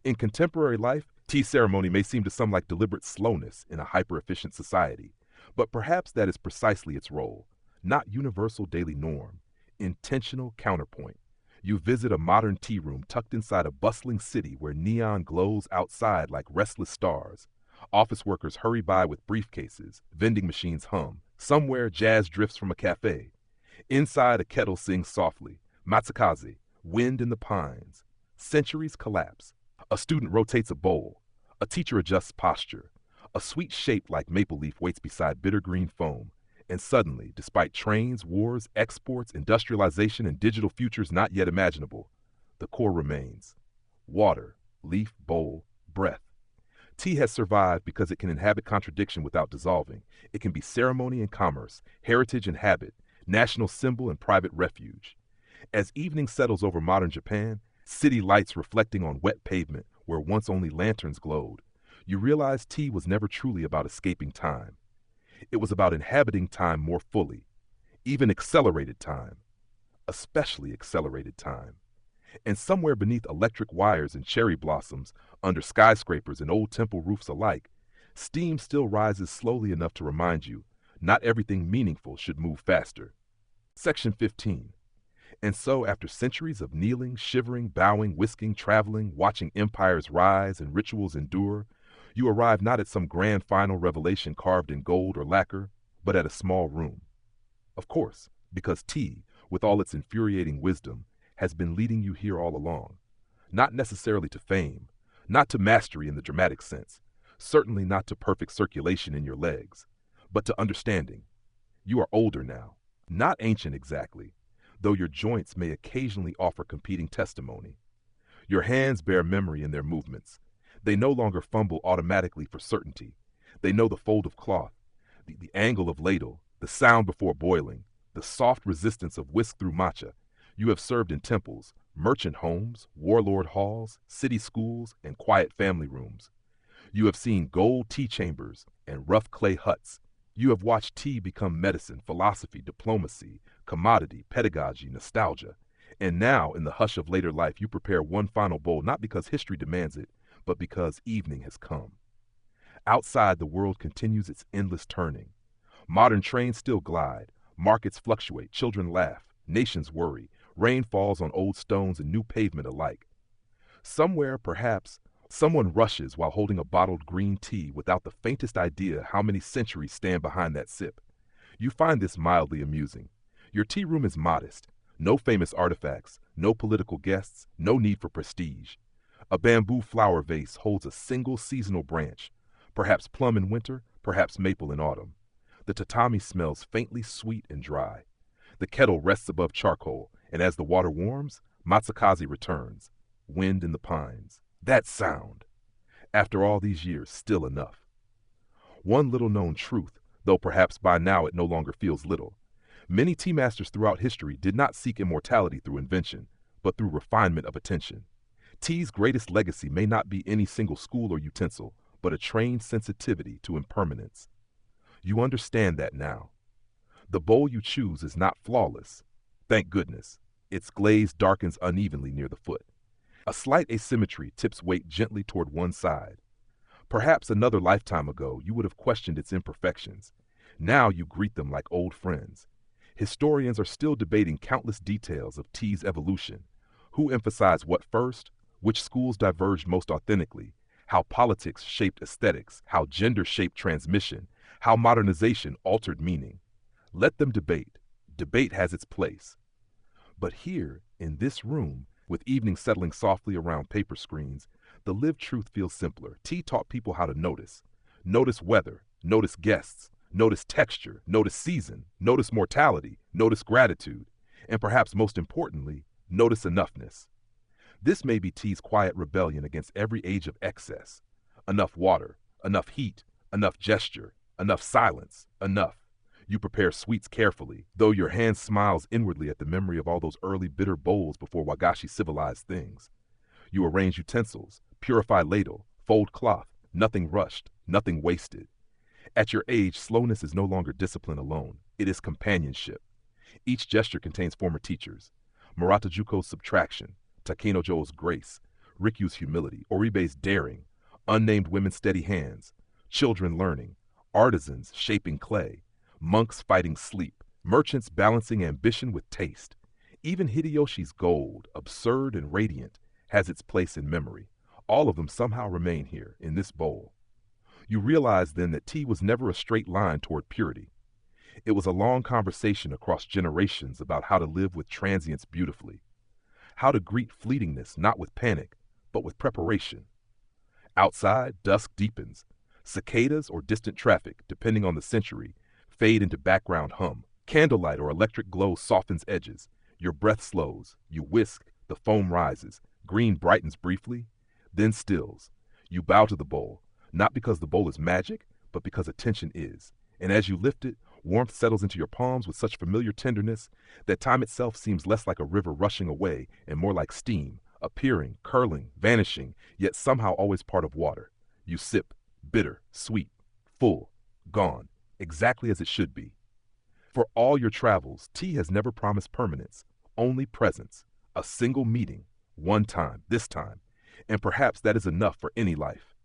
In contemporary life, tea ceremony may seem to some like deliberate slowness in a hyper-efficient society, but perhaps that is precisely its role. Not universal daily norm, intentional counterpoint. You visit a modern tea room tucked inside a bustling city where neon glows outside like restless stars. Office workers hurry by with briefcases, vending machines hum. Somewhere jazz drifts from a cafe. Inside a kettle sings softly, matsukaze, wind in the pines. Centuries collapse. A student rotates a bowl. A teacher adjusts posture. A sweet shape like maple leaf waits beside bitter green foam. And suddenly, despite trains, wars, exports, industrialization, and digital futures not yet imaginable, the core remains. Water, leaf, bowl, breath. Tea has survived because it can inhabit contradiction without dissolving. It can be ceremony and commerce, heritage and habit, national symbol and private refuge. As evening settles over modern Japan, city lights reflecting on wet pavement where once only lanterns glowed, you realize tea was never truly about escaping time. It was about inhabiting time more fully, even accelerated time, especially accelerated time. And somewhere beneath electric wires and cherry blossoms, under skyscrapers and old temple roofs alike, steam still rises slowly enough to remind you not everything meaningful should move faster. Section 15. And so, after centuries of kneeling, shivering, bowing, whisking, traveling, watching empires rise and rituals endure, you arrive not at some grand final revelation carved in gold or lacquer, but at a small room. Of course, because tea, with all its infuriating wisdom, has been leading you here all along. Not necessarily to fame, not to mastery in the dramatic sense, certainly not to perfect circulation in your legs, but to understanding. You are older now, not ancient exactly, though your joints may occasionally offer competing testimony. Your hands bear memory in their movements. They no longer fumble automatically for certainty. They know the fold of cloth, the angle of ladle, the sound before boiling, the soft resistance of whisk through matcha. You have served in temples, merchant homes, warlord halls, city schools, and quiet family rooms. You have seen gold tea chambers and rough clay huts. You have watched tea become medicine, philosophy, diplomacy, commodity, pedagogy, nostalgia. And now, in the hush of later life, you prepare one final bowl, not because history demands it, but because evening has come. Outside, the world continues its endless turning. Modern trains still glide, markets fluctuate, children laugh, nations worry, rain falls on old stones and new pavement alike. Somewhere, perhaps, someone rushes while holding a bottled green tea without the faintest idea how many centuries stand behind that sip. You find this mildly amusing. Your tea room is modest. No famous artifacts, no political guests, no need for prestige. A bamboo flower vase holds a single seasonal branch, perhaps plum in winter, perhaps maple in autumn. The tatami smells faintly sweet and dry. The kettle rests above charcoal, and as the water warms, matsukaze returns. Wind in the pines. That sound. After all these years, still enough. One little known truth, though perhaps by now it no longer feels little. Many tea masters throughout history did not seek immortality through invention, but through refinement of attention. Tea's greatest legacy may not be any single school or utensil, but a trained sensitivity to impermanence. You understand that now. The bowl you choose is not flawless. Thank goodness. Its glaze darkens unevenly near the foot. A slight asymmetry tips weight gently toward one side. Perhaps another lifetime ago you would have questioned its imperfections. Now you greet them like old friends. Historians are still debating countless details of tea's evolution. Who emphasized what first? Which schools diverged most authentically? How politics shaped aesthetics? How gender shaped transmission? How modernization altered meaning? Let them debate. Debate has its place. But here, in this room, with evening settling softly around paper screens, the lived truth feels simpler. Tea taught people how to notice. Notice weather, notice guests, Notice texture, notice season, notice mortality, notice gratitude, and perhaps most importantly, notice enoughness. This may be tea's quiet rebellion against every age of excess. Enough water, enough heat, enough gesture, enough silence, enough. You prepare sweets carefully, though your hand smiles inwardly at the memory of all those early bitter bowls before Wagashi civilized things. You arrange utensils, purify ladle, fold cloth, nothing rushed, nothing wasted. At your age, slowness is no longer discipline alone. It is companionship. Each gesture contains former teachers. Murata Juko's subtraction, Takenojo's grace, Rikyū's humility, Oribe's daring, unnamed women's steady hands, children learning, artisans shaping clay, monks fighting sleep, merchants balancing ambition with taste. Even Hideyoshi's gold, absurd and radiant, has its place in memory. All of them somehow remain here, in this bowl. You realize then that tea was never a straight line toward purity. It was a long conversation across generations about how to live with transience beautifully, how to greet fleetingness not with panic, but with preparation. Outside, dusk deepens. Cicadas or distant traffic, depending on the century, fade into background hum. Candlelight or electric glow softens edges. Your breath slows. You whisk, the foam rises. Green brightens briefly, then stills. You bow to the bowl, not because the bowl is magic, but because attention is. And as you lift it, warmth settles into your palms with such familiar tenderness that time itself seems less like a river rushing away and more like steam, appearing, curling, vanishing, yet somehow always part of water. You sip, bitter, sweet, full, gone, exactly as it should be. For all your travels, tea has never promised permanence, only presence, a single meeting, one time, this time, and perhaps that is enough for any life.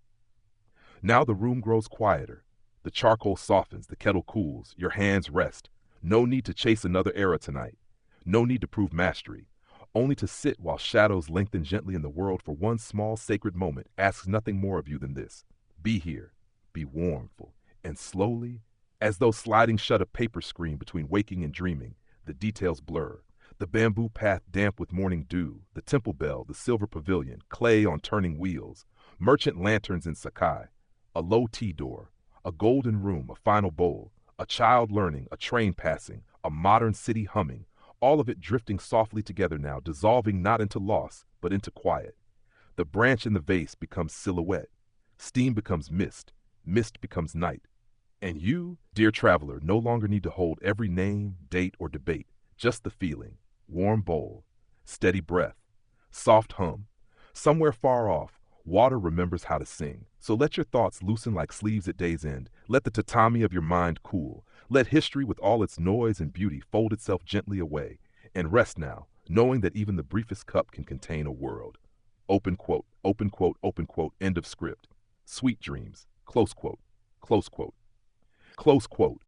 Now the room grows quieter. The charcoal softens, the kettle cools, your hands rest. No need to chase another era tonight. No need to prove mastery. Only to sit while shadows lengthen gently in the world for one small sacred moment asks nothing more of you than this. Be here, be warmful, and slowly, as though sliding shut a paper screen between waking and dreaming, the details blur. The bamboo path damp with morning dew, the temple bell, the silver pavilion, clay on turning wheels, merchant lanterns in Sakai, a low tea door, a golden room, a final bowl, a child learning, a train passing, a modern city humming, all of it drifting softly together now, dissolving not into loss, but into quiet. The branch in the vase becomes silhouette. Steam becomes mist. Mist becomes night. And you, dear traveler, no longer need to hold every name, date, or debate, just the feeling. Warm bowl, steady breath, soft hum. Somewhere far off, water remembers how to sing. So let your thoughts loosen like sleeves at day's end. Let the tatami of your mind cool. Let history with all its noise and beauty fold itself gently away. And rest now, knowing that even the briefest cup can contain a world. Open quote, open quote, open quote, end of script. Sweet dreams, close quote, close quote. Close quote.